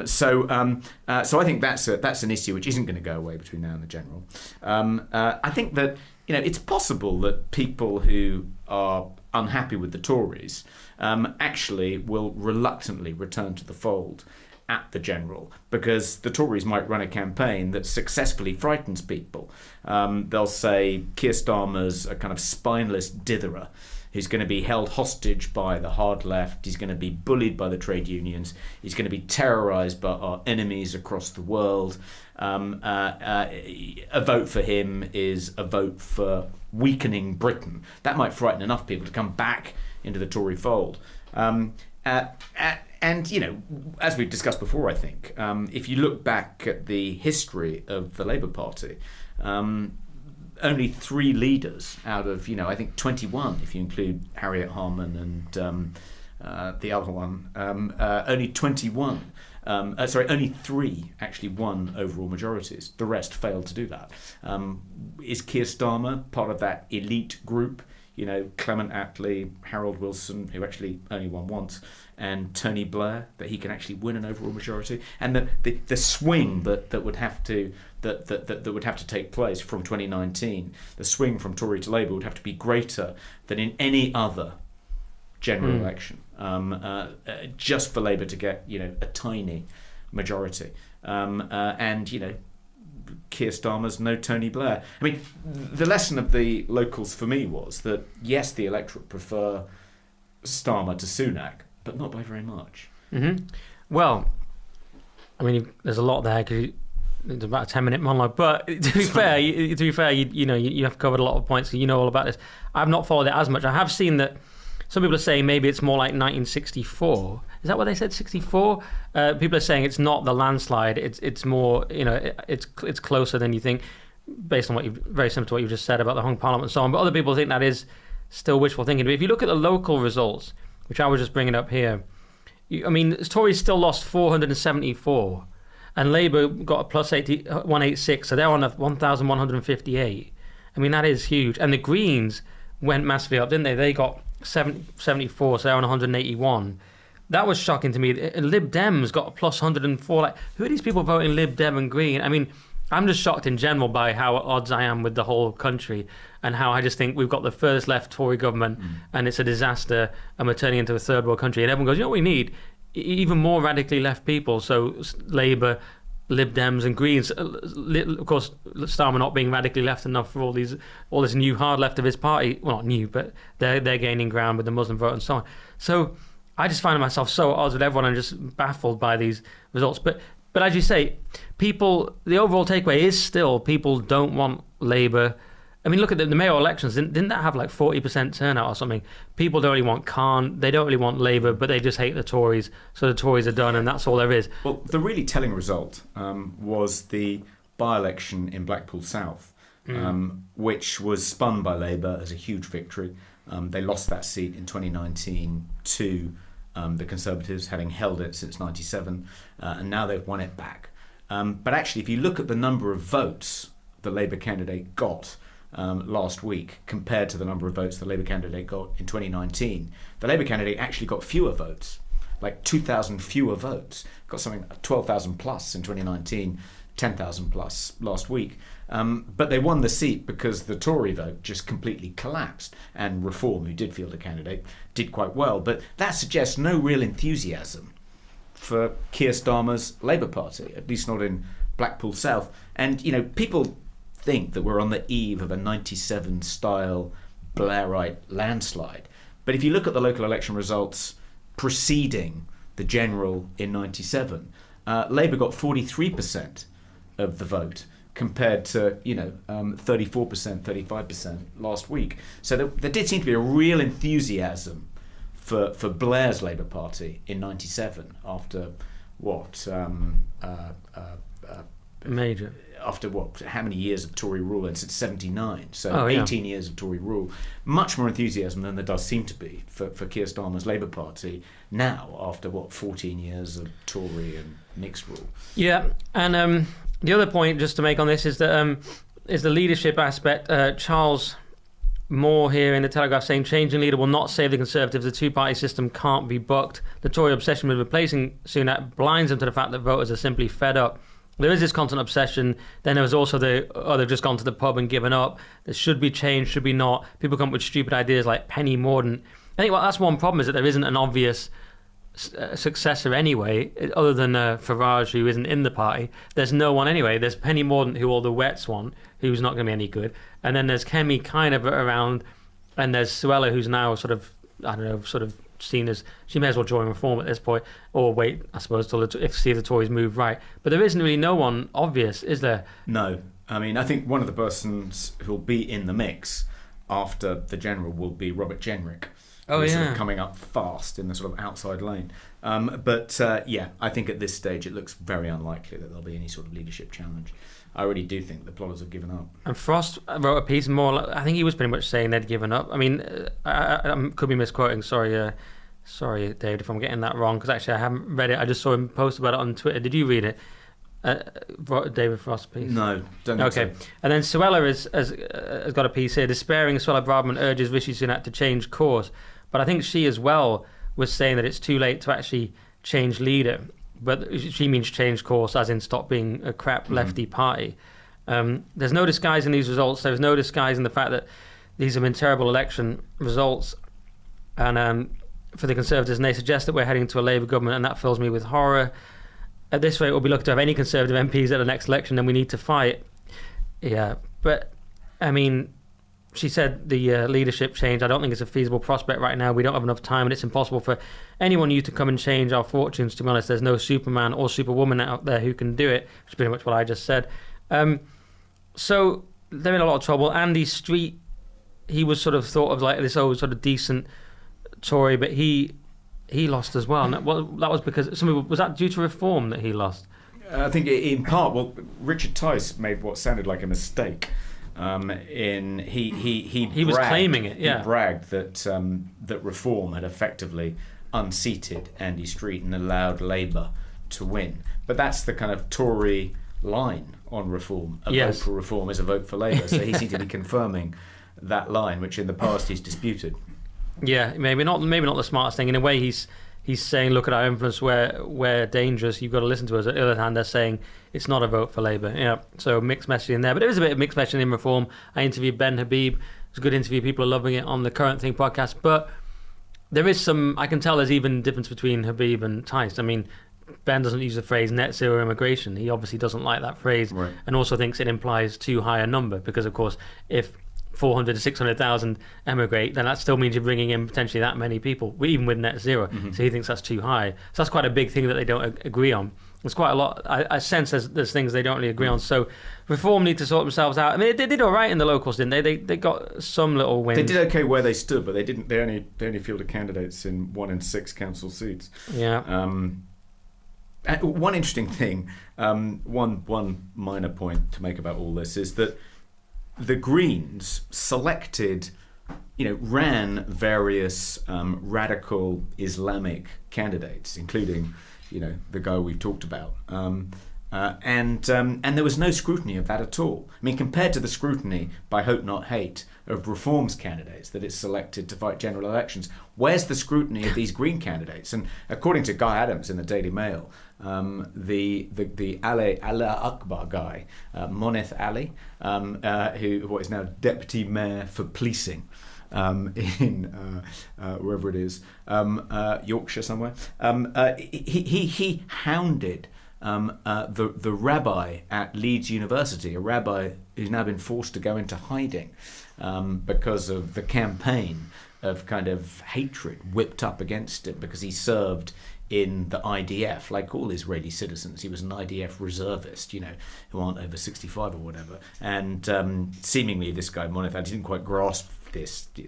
so I think that's an issue which isn't going to go away between now and the general. I think that it's possible that people who are unhappy with the Tories actually will reluctantly return to the fold at the general, because the Tories might run a campaign that successfully frightens people. They'll say Keir Starmer's a kind of spineless ditherer who's going to be held hostage by the hard left. He's going to be bullied by the trade unions. He's going to be terrorised by our enemies across the world. A vote for him is a vote for weakening Britain. That might frighten enough people to come back into the Tory fold. And, you know, as we've discussed before, I think, if you look back at the history of the Labour Party, only 3 leaders out of, I think 21, if you include Harriet Harman and the other one, only 21. Only 3 actually won overall majorities. The rest failed to do that. Is Keir Starmer part of that elite group? Clement Attlee, Harold Wilson, who actually only won once, and Tony Blair, that he can actually win an overall majority, and the swing that would have to take place from 2019, the swing from Tory to Labour would have to be greater than in any other general election, just for Labour to get a tiny majority, and Keir Starmer's no Tony Blair. I mean, the lesson of the locals for me was that, yes, the electorate prefer Starmer to Sunak, but not by very much. Mm-hmm. Well, I mean, there's a lot there because it's about a 10-minute monologue. But to be fair, you have covered a lot of points. So you know all about this. I've not followed it as much. I have seen that some people are saying maybe it's more like 1964. Is that what they said? 64? People are saying it's not the landslide. It's more, it's closer than you think, based on very similar to what you just said about the hung parliament and so on. But other people think that is still wishful thinking. But if you look at the local results, which I was just bringing up here, Tories still lost 474, and Labour got a plus 186, so they're on 1,158. I mean, that is huge. And the Greens went massively up, didn't they? They got 74, so they're on 181. That was shocking to me. Lib Dems got a plus 104. Like, who are these people voting Lib Dem and Green? I mean, I'm just shocked in general by how at odds I am with the whole country, and how I just think we've got the furthest left Tory government and it's a disaster, and we're turning into a third world country. And everyone goes, what we need? Even more radically left people. So Labour, Lib Dems and Greens. Of course, Starmer not being radically left enough for all this new hard left of his party. Well, not new, but they're gaining ground with the Muslim vote and so on. So I just find myself so at odds with everyone and just baffled by these results. But as you say, the overall takeaway is still people don't want Labour. I mean, look at the mayoral elections. Didn't that have like 40% turnout or something? People don't really want Khan. They don't really want Labour, but they just hate the Tories. So the Tories are done, and that's all there is. Well, the really telling result was the by-election in Blackpool South, which was spun by Labour as a huge victory. They lost that seat in 2019 to the Conservatives, having held it since 97, and now they've won it back. But actually, if you look at the number of votes the Labour candidate got last week compared to the number of votes the Labour candidate got in 2019, the Labour candidate actually got fewer votes, like 2,000 fewer votes. Got something 12,000 plus in 2019, 10,000 plus last week. But they won the seat because the Tory vote just completely collapsed, and Reform, who did field a candidate, did quite well. But that suggests no real enthusiasm for Keir Starmer's Labour Party, at least not in Blackpool South. And, people think that we're on the eve of a 97 style Blairite landslide. But if you look at the local election results preceding the general in 97, Labour got 43% of the vote compared to 34%, 35% last week. So there did seem to be a real enthusiasm for Blair's Labour Party in 97 after major. After how many years of Tory rule? And since 79, so 18 years of Tory rule. Much more enthusiasm than there does seem to be for Keir Starmer's Labour Party now, after 14 years of Tory and mixed rule. Yeah, and the other point just to make on this is that is the leadership aspect. Charles Moore here in the Telegraph saying changing leader will not save the Conservatives. The two-party system can't be bucked. The Tory obsession with replacing Sunak blinds them to the fact that voters are simply fed up. There is this constant obsession. Then there was also they've just gone to the pub and given up. There should be change, should be not. People come up with stupid ideas like Penny Mordaunt. I think that's one problem, is that there isn't an obvious successor anyway, other than Farage, who isn't in the party. There's no one anyway. There's Penny Mordaunt, who all the Wets want, who's not going to be any good. And then there's Kemi kind of around, and there's Suella, who's now sort of, I don't know, sort of seen as, she may as well join Reform at this point, or wait, I suppose, till see if the Tories move right. But there isn't really no one obvious, is there? No. I mean, I think one of the persons who'll be in the mix after the general will be Robert Jenrick. Oh, yeah. Sort of coming up fast in the sort of outside lane. But I think at this stage it looks very unlikely that there'll be any sort of leadership challenge. I really do think the plotters have given up. And Frost wrote a piece more, I think he was pretty much saying they'd given up. I mean, I could be misquoting, sorry, David, if I'm getting that wrong, because actually I haven't read it. I just saw him post about it on Twitter. Did you read it? David Frost's piece? No, don't think okay. so. And then Suella has got a piece here. Despairing Suella Braverman urges Rishi Sunak to change course. But I think she as well was saying that it's too late to actually change leader. But she means change course as in stop being a crap lefty party. There's no disguising these results. There's no disguising the fact that these have been terrible election results. And for the Conservatives, and they suggest that we're heading to a Labour government, and that fills me with horror. At this rate, we'll be lucky to have any Conservative MPs at the next election, then we need to fight. Yeah, but, I mean, she said the leadership change, I don't think it's a feasible prospect right now. We don't have enough time, and it's impossible for anyone new to come and change our fortunes, to be honest. There's no Superman or Superwoman out there who can do it, which is pretty much what I just said. So they're in a lot of trouble. Andy Street, he was sort of thought of like this old sort of decent Tory, but he lost as well. And that was because was that due to Reform that he lost? I think in part, Richard Tice made what sounded like a mistake. He was claiming it. Yeah, he bragged that Reform had effectively unseated Andy Street and allowed Labour to win. But that's the kind of Tory line on Reform. A vote for Reform is a vote for Labour. So he seemed to be confirming that line, which in the past he's disputed. Yeah, maybe not the smartest thing. In a way, he's saying, look at our influence, we're dangerous, you've got to listen to us. On the other hand, they're saying it's not a vote for Labour. Yeah, so mixed messaging there. But there is a bit of mixed messaging in Reform. I interviewed Ben Habib. It's a good interview. People are loving it on the Current Thing podcast. But there is I can tell there's even difference between Habib and Tice. I mean, Ben doesn't use the phrase net zero immigration. He obviously doesn't like that phrase, right, and also thinks it implies too high a number, because, of course, if 400 to 600,000 emigrate, then that still means you're bringing in potentially that many people, even with net zero. Mm-hmm. So he thinks that's too high. So that's quite a big thing that they don't agree on. There's quite a lot. I sense there's things they don't really agree on. So Reform need to sort themselves out. I mean, they did all right in the locals, didn't they? They got some little wins. They did okay where they stood, but they didn't. They only fielded candidates in 1 in 6 council seats. Yeah. One interesting thing, one minor point to make about all this is that the Greens selected, ran various radical Islamic candidates, including, the guy we've talked about. And there was no scrutiny of that at all. I mean, compared to the scrutiny by Hope Not Hate of Reform's candidates that it's selected to fight general elections, where's the scrutiny of these Green candidates? And according to Guy Adams in the Daily Mail, the Allah Akbar guy, Monith Ali, who is now Deputy Mayor for Policing in wherever it is, Yorkshire somewhere, he hounded the rabbi at Leeds University, a rabbi who's now been forced to go into hiding because of the campaign of kind of hatred whipped up against him because he served in the IDF, like all Israeli citizens. He was an IDF reservist, who aren't over 65 or whatever. And seemingly this guy, Monith, didn't quite grasp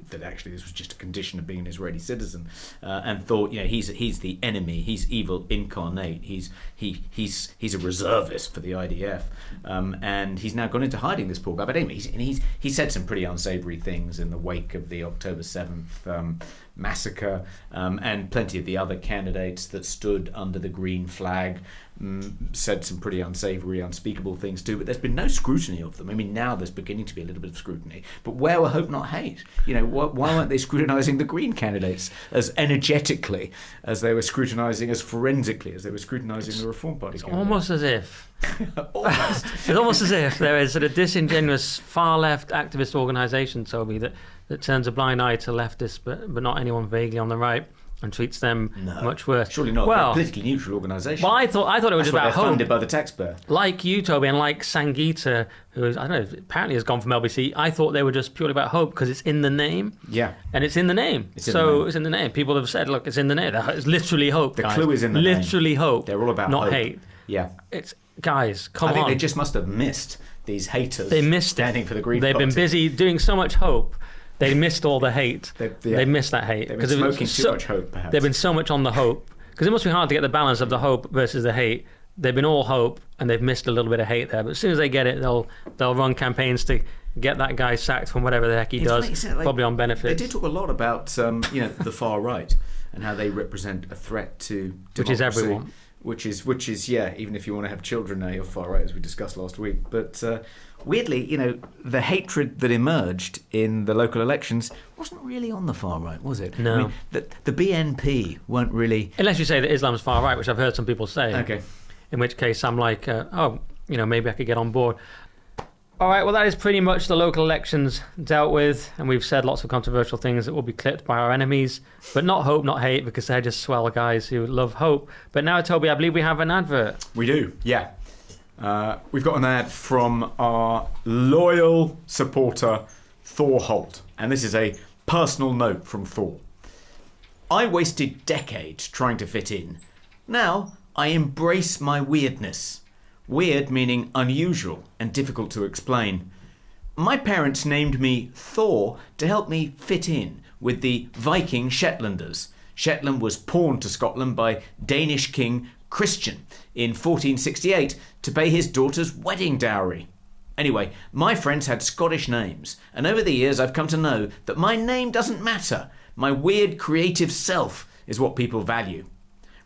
that actually this was just a condition of being an Israeli citizen, and thought, he's the enemy, he's evil incarnate, he's a reservist for the IDF, and he's now gone into hiding, this poor guy. But anyway, he said some pretty unsavoury things in the wake of the October 7th massacre, and plenty of the other candidates that stood under the green flag said some pretty unsavoury, unspeakable things too, but there's been no scrutiny of them. I mean, now there's beginning to be a little bit of scrutiny, but where were Hope Not Hate? Why weren't they scrutinising the Green candidates as energetically as they were scrutinising, as forensically as they were scrutinising the Reform Party candidates? Almost as if. Almost. It's almost as if there is a disingenuous far-left activist organisation, Toby, that turns a blind eye to leftists, but not anyone vaguely on the right. and treats them much worse. Surely not. They're a politically neutral organisation. Well, I thought it was about hope. Funded by the taxpayer. Like you, Toby, and like Sangeeta, who is, I don't know, apparently has gone from LBC. I thought they were just purely about hope because it's in the name. Yeah. And it's in the name. It's in the name. People have said, look, it's in the name. It's literally hope, The guys. clue is in the name. Literally hope. They're all about not hope. hate. Yeah. It's guys, come on. I think they just must have missed these haters. They missed standing for the Green They've Party. been busy doing so much hope. They missed all the hate. They missed that hate. They've been smoking too much hope, perhaps. They've been so much on the hope. Because it must be hard to get the balance of the hope versus the hate. They've been all hope, and they've missed a little bit of hate there. But as soon as they get it, they'll run campaigns to get that guy sacked from whatever the heck he does, probably on benefits. They do talk a lot about the far right and how they represent a threat to democracy. Which is everyone. Which is even if you want to have children now, you're far right, as we discussed last week. But weirdly, the hatred that emerged in the local elections wasn't really on the far right, was it? No. I mean, the BNP weren't really... Unless you say that Islam's far right, which I've heard some people say. Okay. In which case I'm like, maybe I could get on board. All right, well, that is pretty much the local elections dealt with, and we've said lots of controversial things that will be clipped by our enemies, but not hope, not hate, because they're just swell guys who love hope. But now, Toby, I believe we have an advert. We do, yeah. We've got an ad from our loyal supporter, Thor Holt, and this is a personal note from Thor. I wasted decades trying to fit in. Now, I embrace my weirdness. Weird meaning unusual and difficult to explain. My parents named me Thor to help me fit in with the Viking Shetlanders. Shetland was pawned to Scotland by Danish King Christian in 1468 to pay his daughter's wedding dowry. Anyway, my friends had Scottish names, and over the years I've come to know that my name doesn't matter. My weird creative self is what people value.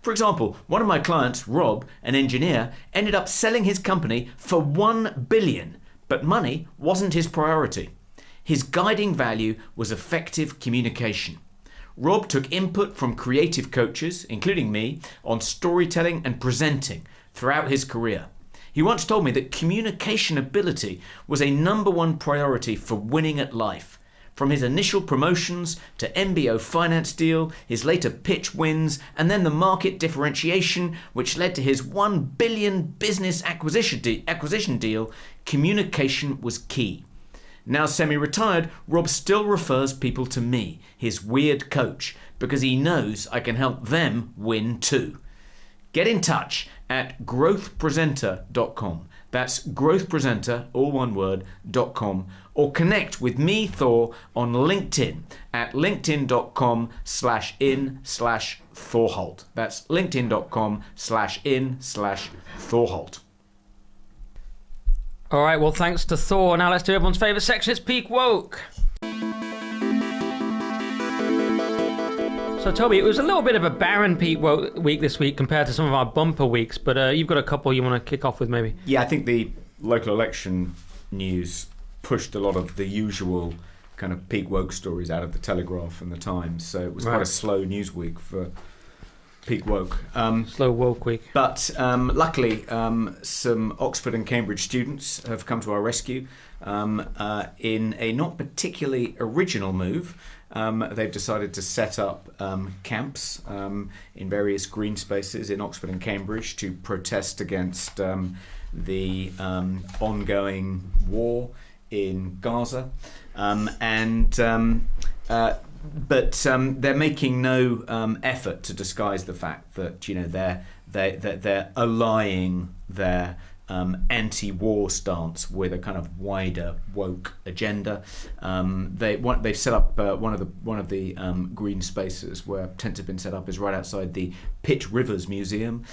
For example, one of my clients, Rob, an engineer, ended up selling his company for $1 billion, but money wasn't his priority. His guiding value was effective communication. Rob took input from creative coaches, including me, on storytelling and presenting throughout his career. He once told me that communication ability was a #1 priority for winning at life. From his initial promotions to MBO finance deal, his later pitch wins, and then the market differentiation, which led to his $1 billion business acquisition deal, communication was key. Now semi-retired, Rob still refers people to me, his weird coach, because he knows I can help them win too. Get in touch at growthpresenter.com. That's growthpresenter, all one word, .com, or connect with me, Thor, on LinkedIn at linkedin.com/in/ThorHolt. That's linkedin.com/in/ThorHolt. All right, well, thanks to Thor. Now let's do everyone's favourite section. It's Peak Woke. So, Toby, it was a little bit of a barren Peak Woke week this week compared to some of our bumper weeks, but you've got a couple you want to kick off with, maybe? Yeah, I think the local election news pushed a lot of the usual kind of Peak Woke stories out of the Telegraph and the Times, so it was quite a slow news week for Peak Woke. Slow woke week. But luckily, some Oxford and Cambridge students have come to our rescue in a not particularly original move. They've decided to set up camps in various green spaces in Oxford and Cambridge to protest against the ongoing war in Gaza. But they're making no effort to disguise the fact that they're allying their anti-war stance with a kind of wider woke agenda. They've set up one of the green spaces where tents have been set up is right outside the Pitt Rivers Museum,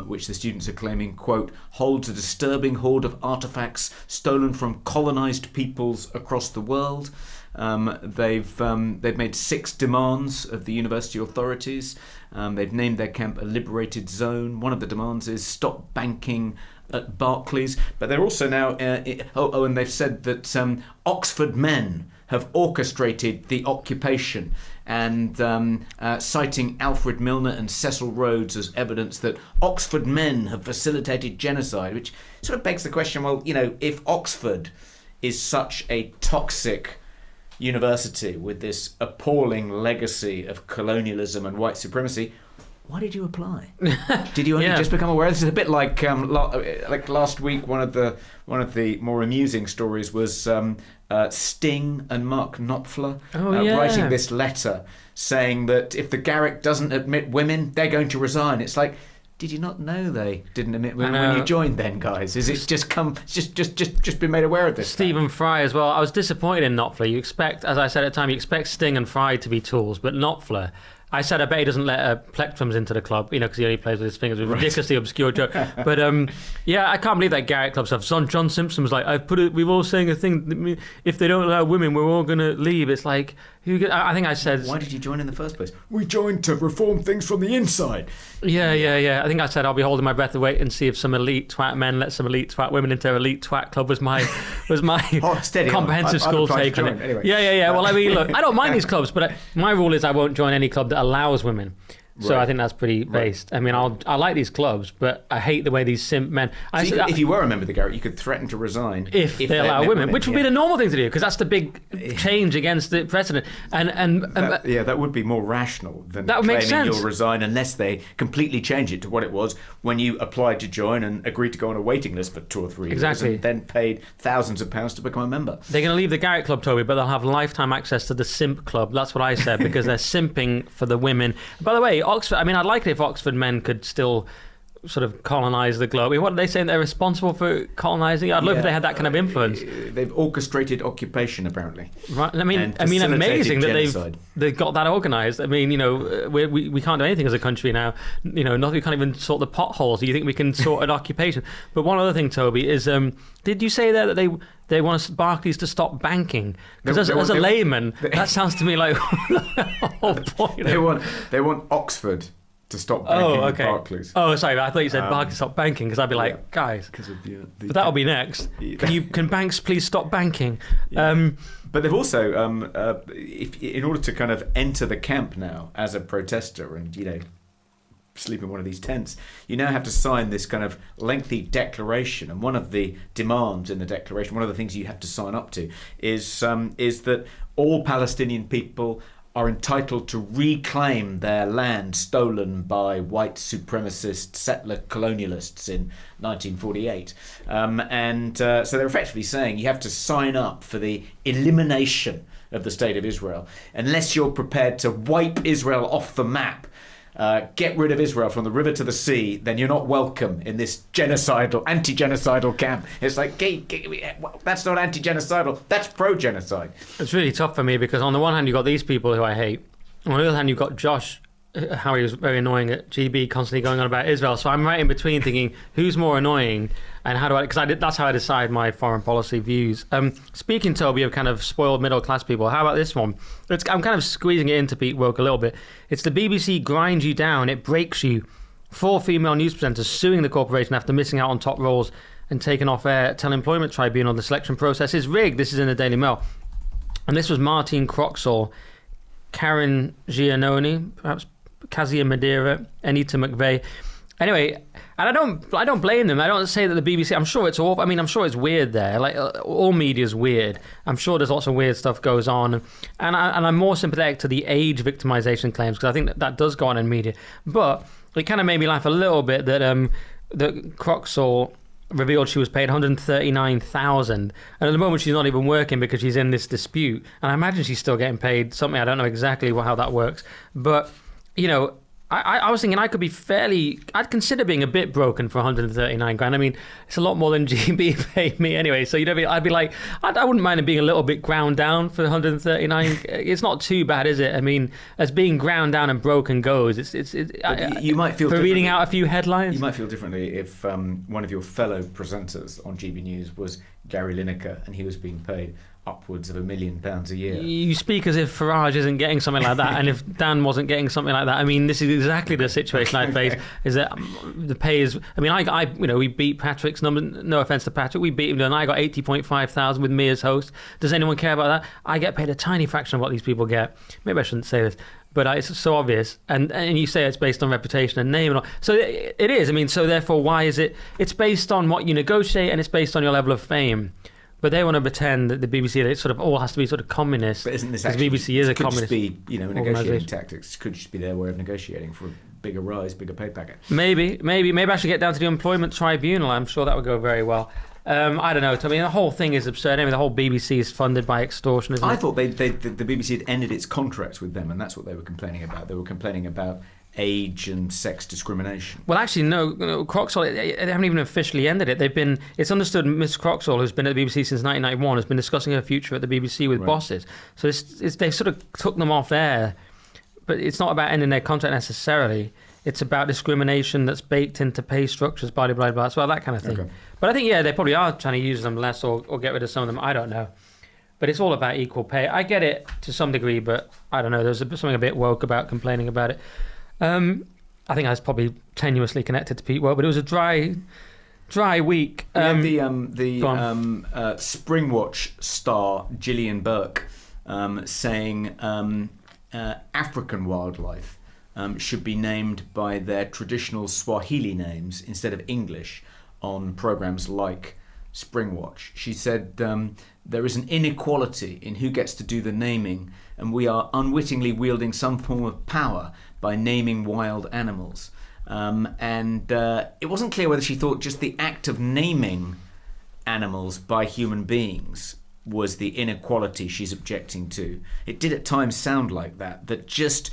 which the students are claiming, quote, holds a disturbing hoard of artifacts stolen from colonized peoples across the world. They've made 6 demands of the university authorities. They've named their camp a liberated zone. One of the demands is stop banking at Barclays, but they're also now and they've said that Oxford men have orchestrated the occupation, and citing Alfred Milner and Cecil Rhodes as evidence that Oxford men have facilitated genocide, which sort of begs the question, well, if Oxford is such a toxic university with this appalling legacy of colonialism and white supremacy. Why did you apply? Did you only just become aware? This is a bit like last week. One of the more amusing stories was Sting and Mark Knopfler writing this letter saying that if the Garrick doesn't admit women, they're going to resign. It's like, did you not know they didn't admit women when you joined then, guys? Is it just been made aware of this? Stephen Fry as well. I was disappointed in Knopfler. You expect, as I said at the time, you expect Sting and Fry to be tools, but Knopfler, I said I bet he doesn't let plectrums into the club, because he only plays with his fingers. It was a ridiculously obscure joke. But I can't believe that Garrett Club stuff. John Simpson was like, we've all saying a thing, if they don't allow women, we're all going to leave. It's like, I think I said... Why did you join in the first place? We joined to reform things from the inside. Yeah. I think I said I'll be holding my breath to wait and see if some elite twat men let some elite twat women into elite twat club was my comprehensive school take on it. Anyway. Yeah. Well, I mean, look, I don't mind these clubs, but my rule is I won't join any club that allows women. So I think that's pretty based. I mean, I like these clubs, but I hate the way these simp men... if you were a member of the Garrick, you could threaten to resign if they allow women, which would be the normal thing to do, because that's the big change against the precedent. That would be more rational than claiming you'll resign unless they completely change it to what it was when you applied to join and agreed to go on a waiting list for 2 or 3 years and then paid thousands of pounds to become a member. They're going to leave the Garrick Club, Toby, but they'll have lifetime access to the simp club. That's what I said, because they're simping for the women. By the way, Oxford, I mean, I'd like it if Oxford men could still sort of colonise the globe. I mean, what are they saying? They're responsible for colonising? I'd love if they had that kind of influence. They've orchestrated occupation, apparently. Right. I mean, amazing that they've got that organised. I mean, we can't do anything as a country now. We can't even sort the potholes. Do you think we can sort an occupation? But one other thing, Toby, is did you say there that they want Barclays to stop banking? Because as a layman, that sounds to me like the whole point. They want Oxford to stop banking with Barclays. Oh, sorry, I thought you said Barclays stop banking, because I'd be like, guys, but that'll be next. Can banks please stop banking? Yeah. But they've also, in order to kind of enter the camp now as a protester and sleep in one of these tents, you now have to sign this kind of lengthy declaration. And one of the demands in the declaration, one of the things you have to sign up to, is that all Palestinian people are entitled to reclaim their land stolen by white supremacist settler colonialists in 1948. So they're effectively saying you have to sign up for the elimination of the State of Israel unless you're prepared to wipe Israel off the map. Get rid of Israel from the river to the sea, then you're not welcome in this anti-genocidal camp. It's like, that's not anti-genocidal, that's pro-genocide. It's really tough for me, because on the one hand you've got these people who I hate, on the other hand you've got Josh, how he was very annoying at GB, constantly going on about Israel. So I'm right in between thinking, who's more annoying, and how do I... Because that's how I decide my foreign policy views. Speaking, Toby, of kind of spoiled middle-class people, how about this one? I'm kind of squeezing it into Pete Woke a little bit. It's the BBC grinds you down, it breaks you. 4 female news presenters suing the corporation after missing out on top roles and taken off air. Tell Employment Tribunal the selection process is rigged. This is in the Daily Mail. And this was Martine Croxall, Karen Giannoni, perhaps Kazia Madeira, Anita McVeigh. Anyway, and I don't blame them. I don't say that the BBC... I'm sure it's awful. I mean, I'm sure it's weird there. Like, all media's weird. I'm sure there's lots of weird stuff goes on. And I'm more sympathetic to the age victimization claims, because I think that does go on in media. But it kind of made me laugh a little bit that Croxall revealed she was paid $139,000, and at the moment she's not even working because she's in this dispute. And I imagine she's still getting paid something. I don't know exactly how that works, but I was thinking I could be I'd consider being a bit broken for 139 grand. I mean, it's a lot more than GB paid me anyway. So I'd be like, I wouldn't mind it being a little bit ground down for 139. It's not too bad, is it? I mean, as being ground down and broken goes, you might feel for reading out a few headlines. You might feel differently if one of your fellow presenters on GB News was Gary Lineker and he was being paid upwards of £1 million a year. You speak as if Farage isn't getting something like that, and if Dan wasn't getting something like that. I mean, this is exactly the situation I face. Is that the pay is? I mean, we beat Patrick's number. No offense to Patrick, we beat him, and I got 80.5 thousand with me as host. Does anyone care about that? I get paid a tiny fraction of what these people get. Maybe I shouldn't say this, but it's so obvious. And you say it's based on reputation and name and all. So it is. I mean, so therefore, why is it? It's based on what you negotiate, and it's based on your level of fame. But they want to pretend that the BBC, it sort of all has to be sort of communist. But isn't this because actually, BBC is a could communist? Just be, negotiating tactics. Could just be their way of negotiating for a bigger rise, bigger pay packet. Maybe I should get down to the Employment Tribunal. I'm sure that would go very well. I don't know. I mean, the whole thing is absurd. I mean, the whole BBC is funded by extortion, isn't it? I thought the BBC had ended its contracts with them, and that's what they were complaining about. They were complaining about age and sex discrimination. Well, actually, no. Croxall, they haven't even officially ended it. It's understood Miss Croxall, who's been at the BBC since 1991, has been discussing her future at the BBC with bosses. So they sort of took them off air. But it's not about ending their contract necessarily. It's about discrimination that's baked into pay structures, blah, blah, blah, well, that kind of thing. Okay. But I think, they probably are trying to use them less or get rid of some of them. I don't know. But it's all about equal pay. I get it to some degree, but I don't know. There's something a bit woke about complaining about it. I think I was probably tenuously connected to Pete Woke, but it was a dry week. The Springwatch star Gillian Burke saying African wildlife should be named by their traditional Swahili names instead of English on programmes like Springwatch. She said there is an inequality in who gets to do the naming, and we are unwittingly wielding some form of power by naming wild animals. And it wasn't clear whether she thought just the act of naming animals by human beings was the inequality she's objecting to. It did at times sound like that just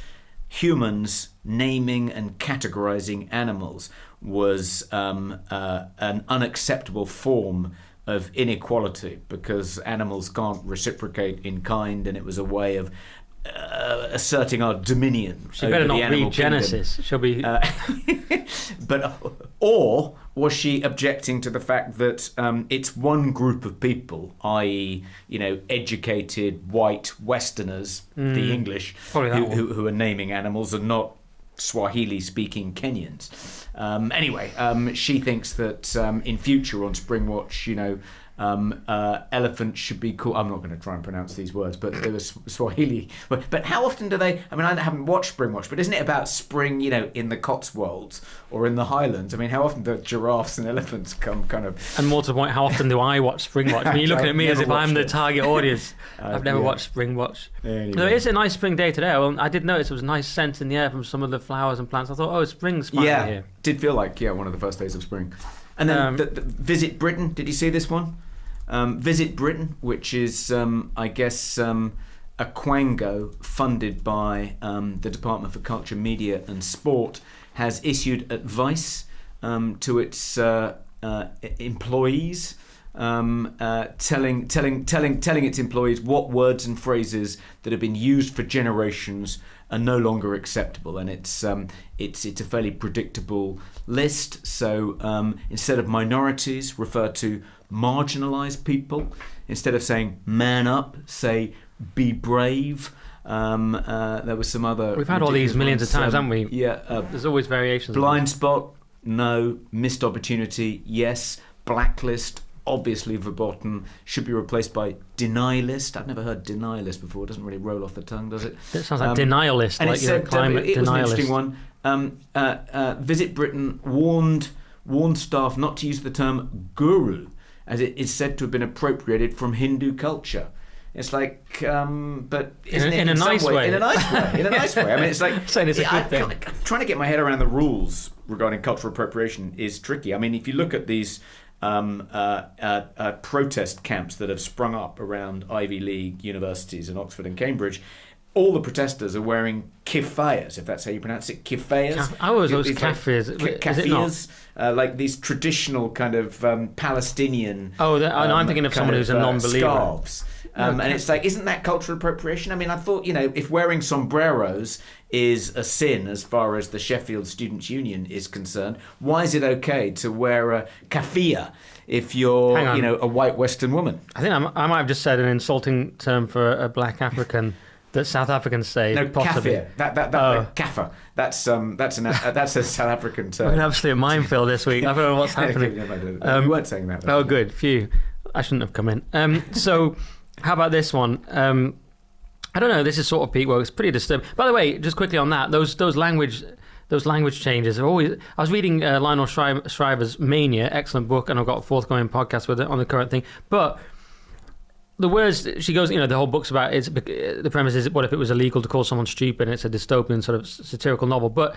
humans naming and categorizing animals was an unacceptable form of inequality because animals can't reciprocate in kind, and it was a way of asserting our dominion. She better not read Genesis. She'll be. Or was she objecting to the fact that it's one group of people, i.e., educated white Westerners, the English, who are naming animals, and not Swahili-speaking Kenyans. Anyway, she thinks that in future on Springwatch, elephants should be called. I'm not going to try and pronounce these words, but there was Swahili. But how often do they? I mean, I haven't watched Springwatch, but isn't it about spring? In the Cotswolds or in the Highlands? I mean, how often do giraffes and elephants come kind of? And more to the point, how often do I watch Springwatch? I mean, you're looking at me as if I'm the target audience. I've never watched Springwatch. Anyway. No, it's a nice spring day today. Well, I did notice there was a nice scent in the air from some of the flowers and plants. I thought, spring's finally here. Did feel like one of the first days of spring. And then the Visit Britain. Did you see this one? Visit Britain, which is, I guess, a quango funded by the Department for Culture, Media and Sport, has issued advice to its employees, telling its employees what words and phrases that have been used for generations are no longer acceptable, and it's a fairly predictable list. So instead of minorities, refer to marginalised people. Instead of saying man up, say be brave. There was some other. We've had all these millions of times, haven't we? Yeah. There's always variations. Blind spot, no. Missed opportunity, yes. Blacklist, obviously verboten. Should be replaced by denialist. I've never heard denialist before. It doesn't really roll off the tongue, does it? It sounds like denialist, and like you're a climate denialist. It was an interesting one. Visit Britain warned staff not to use the term guru, as it is said to have been appropriated from Hindu culture. It's like, but isn't it in a nice way? In a nice way. In a nice way. I mean, it's like saying it's a good thing. Trying to get my head around the rules regarding cultural appropriation is tricky. I mean, if you look at these protest camps that have sprung up around Ivy League universities in Oxford and Cambridge, all the protesters are wearing keffiyehs, if that's how you pronounce it. Keffiyehs. I always was keffiyehs. Keffiyehs, like these traditional kind of Palestinian. I'm thinking of someone who's a non-believer. Scarves. And it's like, isn't that cultural appropriation? I mean, I thought, if wearing sombreros is a sin as far as the Sheffield Students' Union is concerned, why is it okay to wear a keffiyeh if you're, a white Western woman? I think I might have just said an insulting term for a black African that South Africans say. No, possibly. Kafir. That's a South African term. We're an absolute minefield this week. I don't know what's happening. We weren't saying that. Oh, good. Phew. I shouldn't have come in. So, how about this one? I don't know. This is sort of Pete Woke. It's pretty disturbing. By the way, just quickly on that, those language changes are always. I was reading Lionel Shriver's Mania, excellent book, and I've got a forthcoming podcast with it on the current thing. But the words she goes, the whole book's about the premise is, what if it was illegal to call someone stupid? And it's a dystopian sort of satirical novel, but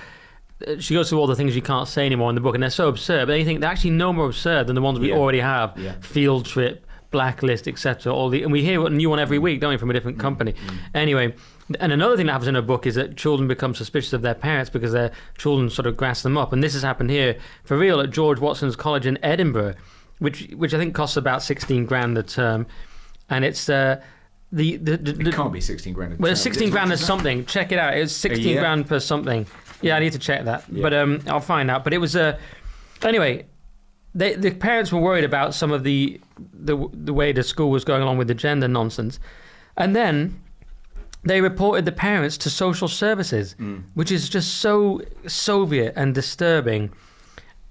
she goes through all the things you can't say anymore in the book, and they're so absurd. But then you think they're actually no more absurd than the ones we already have. Yeah. Field Trip, Blacklist, etc. And we hear a new one every week, don't we, from a different company. Anyway, and another thing that happens in her book is that children become suspicious of their parents because their children sort of grass them up. And this has happened here for real at George Watson's College in Edinburgh, which I think costs about 16 grand a term. And it's it can't be 16 grand a term. Well, 16 grand is something. Check it out. It's 16 grand per something. Yeah, I need to check that. Yeah. But I'll find out. But it was anyway. The parents were worried about some of the way the school was going along with the gender nonsense, and then they reported the parents to social services, which is just so Soviet and disturbing.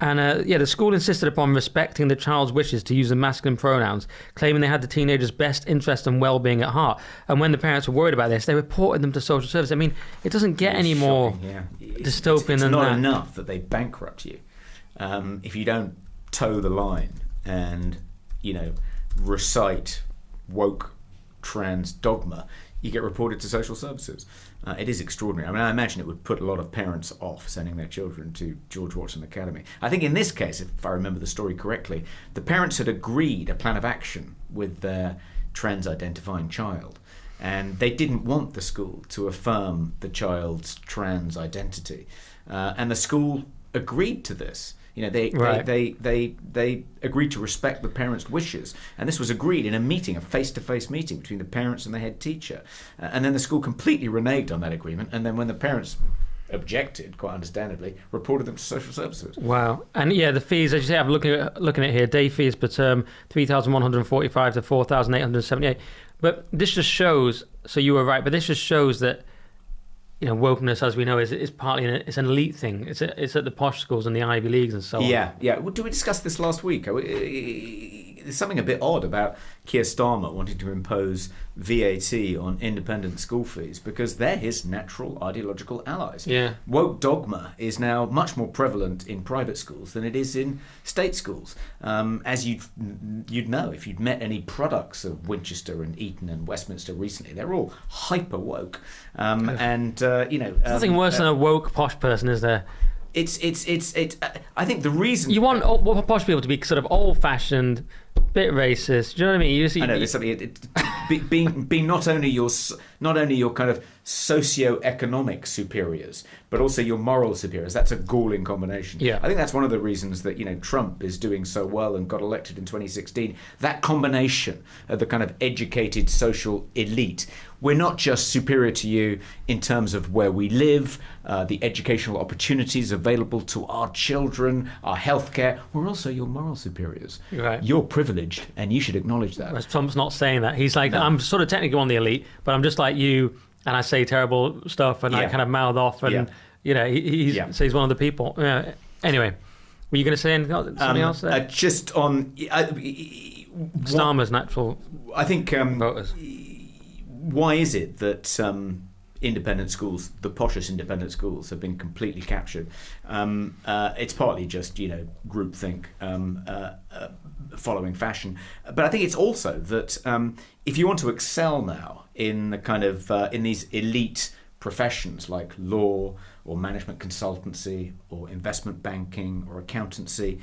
And the school insisted upon respecting the child's wishes to use the masculine pronouns, claiming they had the teenager's best interest and well-being at heart. And when the parents were worried about this, they reported them to social service. I mean, it doesn't get any more dystopian than that. It's not enough that they bankrupt you if you don't toe the line and recite woke trans dogma. You get reported to social services. It is extraordinary. I mean, I imagine it would put a lot of parents off sending their children to George Watson Academy. I think in this case, if I remember the story correctly, the parents had agreed a plan of action with their trans-identifying child, and they didn't want the school to affirm the child's trans identity, and the school agreed to this. They agreed to respect the parents' wishes, and this was agreed in a face-to-face meeting between the parents and the head teacher. And then the school completely reneged on that agreement, and then when the parents objected, quite understandably, reported them to social services. Wow. And the fees, as you say, I'm looking at here, day fees per term, 3,145 to 4,878. But this just shows, so you were right, but this just shows that wokeness, as we know, is partly it's an elite thing. It's at the posh schools and the Ivy Leagues and so on. Yeah. Well, did we discuss this last week? There's something a bit odd about Keir Starmer wanting to impose VAT on independent school fees because they're his natural ideological allies. Yeah. Woke dogma is now much more prevalent in private schools than it is in state schools. As you'd know if you'd met any products of Winchester and Eton and Westminster recently, they're all hyper woke. Nothing worse than a woke posh person, is there? It's. I think the reason you want posh people to be sort of old-fashioned, bit racist. Do you know what I mean? I know there's something. Being not only your kind of socio-economic superiors, but also your moral superiors. That's a galling combination. Yeah. I think that's one of the reasons that Trump is doing so well and got elected in 2016. That combination of the kind of educated social elite. We're not just superior to you in terms of where we live, the educational opportunities available to our children, our healthcare. We're also your moral superiors. Right. You're privileged, and you should acknowledge that. Whereas Trump's not saying that. He's like, No. I'm sort of technically on the elite, but I'm just like you, and I say terrible stuff, and I kind of mouth off, and he's one of the people. Yeah. Anyway, were you going to say something else there? Just on Starmer's natural. I think voters. Why is it that independent schools, the poshest independent schools, have been completely captured? It's partly just groupthink, following fashion, but I think it's also that if you want to excel now in the kind of in these elite professions like law or management consultancy or investment banking or accountancy,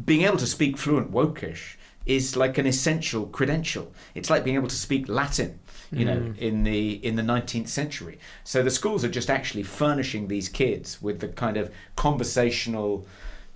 being able to speak fluent wokish is like an essential credential. It's like being able to speak Latin, in the 19th century. So the schools are just actually furnishing these kids with the kind of conversational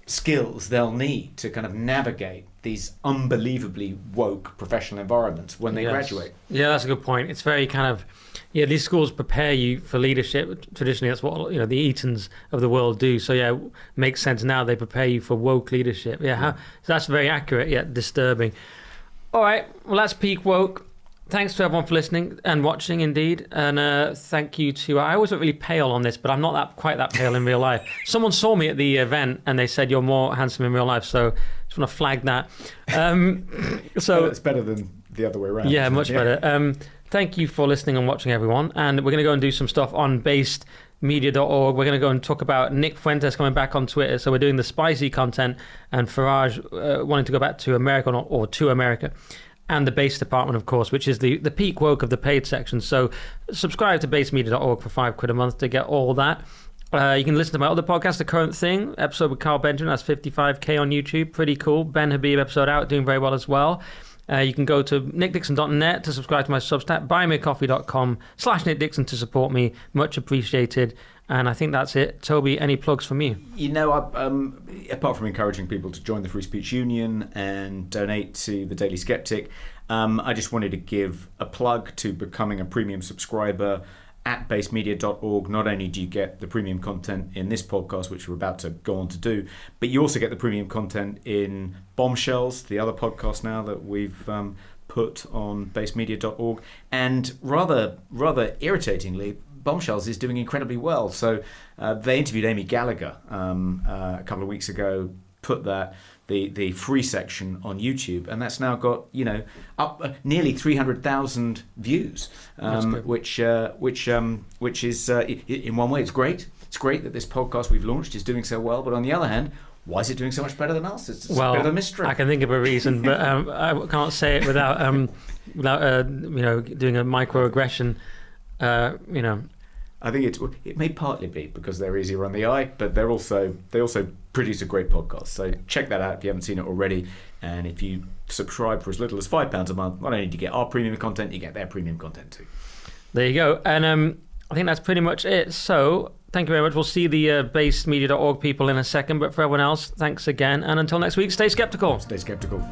skills they'll need to kind of navigate these unbelievably woke professional environments when they graduate. Yeah, that's a good point. It's very kind of, these schools prepare you for leadership. Traditionally, that's what the Eatons of the world do. So makes sense now. They prepare you for woke leadership. So that's very accurate yet disturbing. All right, well, that's peak woke. Thanks to everyone for listening and watching, indeed. And thank you to... I always look really pale on this, but I'm not quite that pale in real life. Someone saw me at the event and they said, you're more handsome in real life. So just want to flag that. So it's better than the other way around. Yeah, much better. Thank you for listening and watching, everyone. And we're going to go and do some stuff on basedmedia.org. We're going to go and talk about Nick Fuentes coming back on Twitter. So we're doing the spicy content and Farage wanting to go back to America or to America. and the base department, of course, which is the peak woke of the paid section. So subscribe to basemedia.org for £5 a month to get all that. You can listen to my other podcast, The Current Thing, episode with Carl Benjamin. That's 55k on YouTube. Pretty cool. Ben Habib episode out, doing very well as well. You can go to nickdixon.net to subscribe to my Substack, buymeacoffee.com/nickdixon to support me. Much appreciated. And I think that's it. Toby, any plugs from you? You know, apart from encouraging people to join the Free Speech Union and donate to the Daily Sceptic, I just wanted to give a plug to becoming a premium subscriber at basemedia.org. Not only do you get the premium content in this podcast, which we're about to go on to do, but you also get the premium content in Bombshells, the other podcast now that we've put on basemedia.org. And rather irritatingly, Bombshells is doing incredibly well. So they interviewed Amy Gallagher a couple of weeks ago, put the free section on YouTube, and that's now got up nearly 300,000 views, which is in one way it's great. It's great that this podcast we've launched is doing so well, but on the other hand, why is it doing so much better than us? It's a bit of a mystery. I can think of a reason, but I can't say it without doing a microaggression. I think it may partly be because they're easier on the eye, but they also produce a great podcast. So check that out if you haven't seen it already. And if you subscribe for as little as £5 a month, not only do you get our premium content, you get their premium content too. There you go. And I think that's pretty much it. So thank you very much. We'll see the basemedia.org people in a second, but for everyone else, thanks again. And until next week, stay skeptical. Stay skeptical.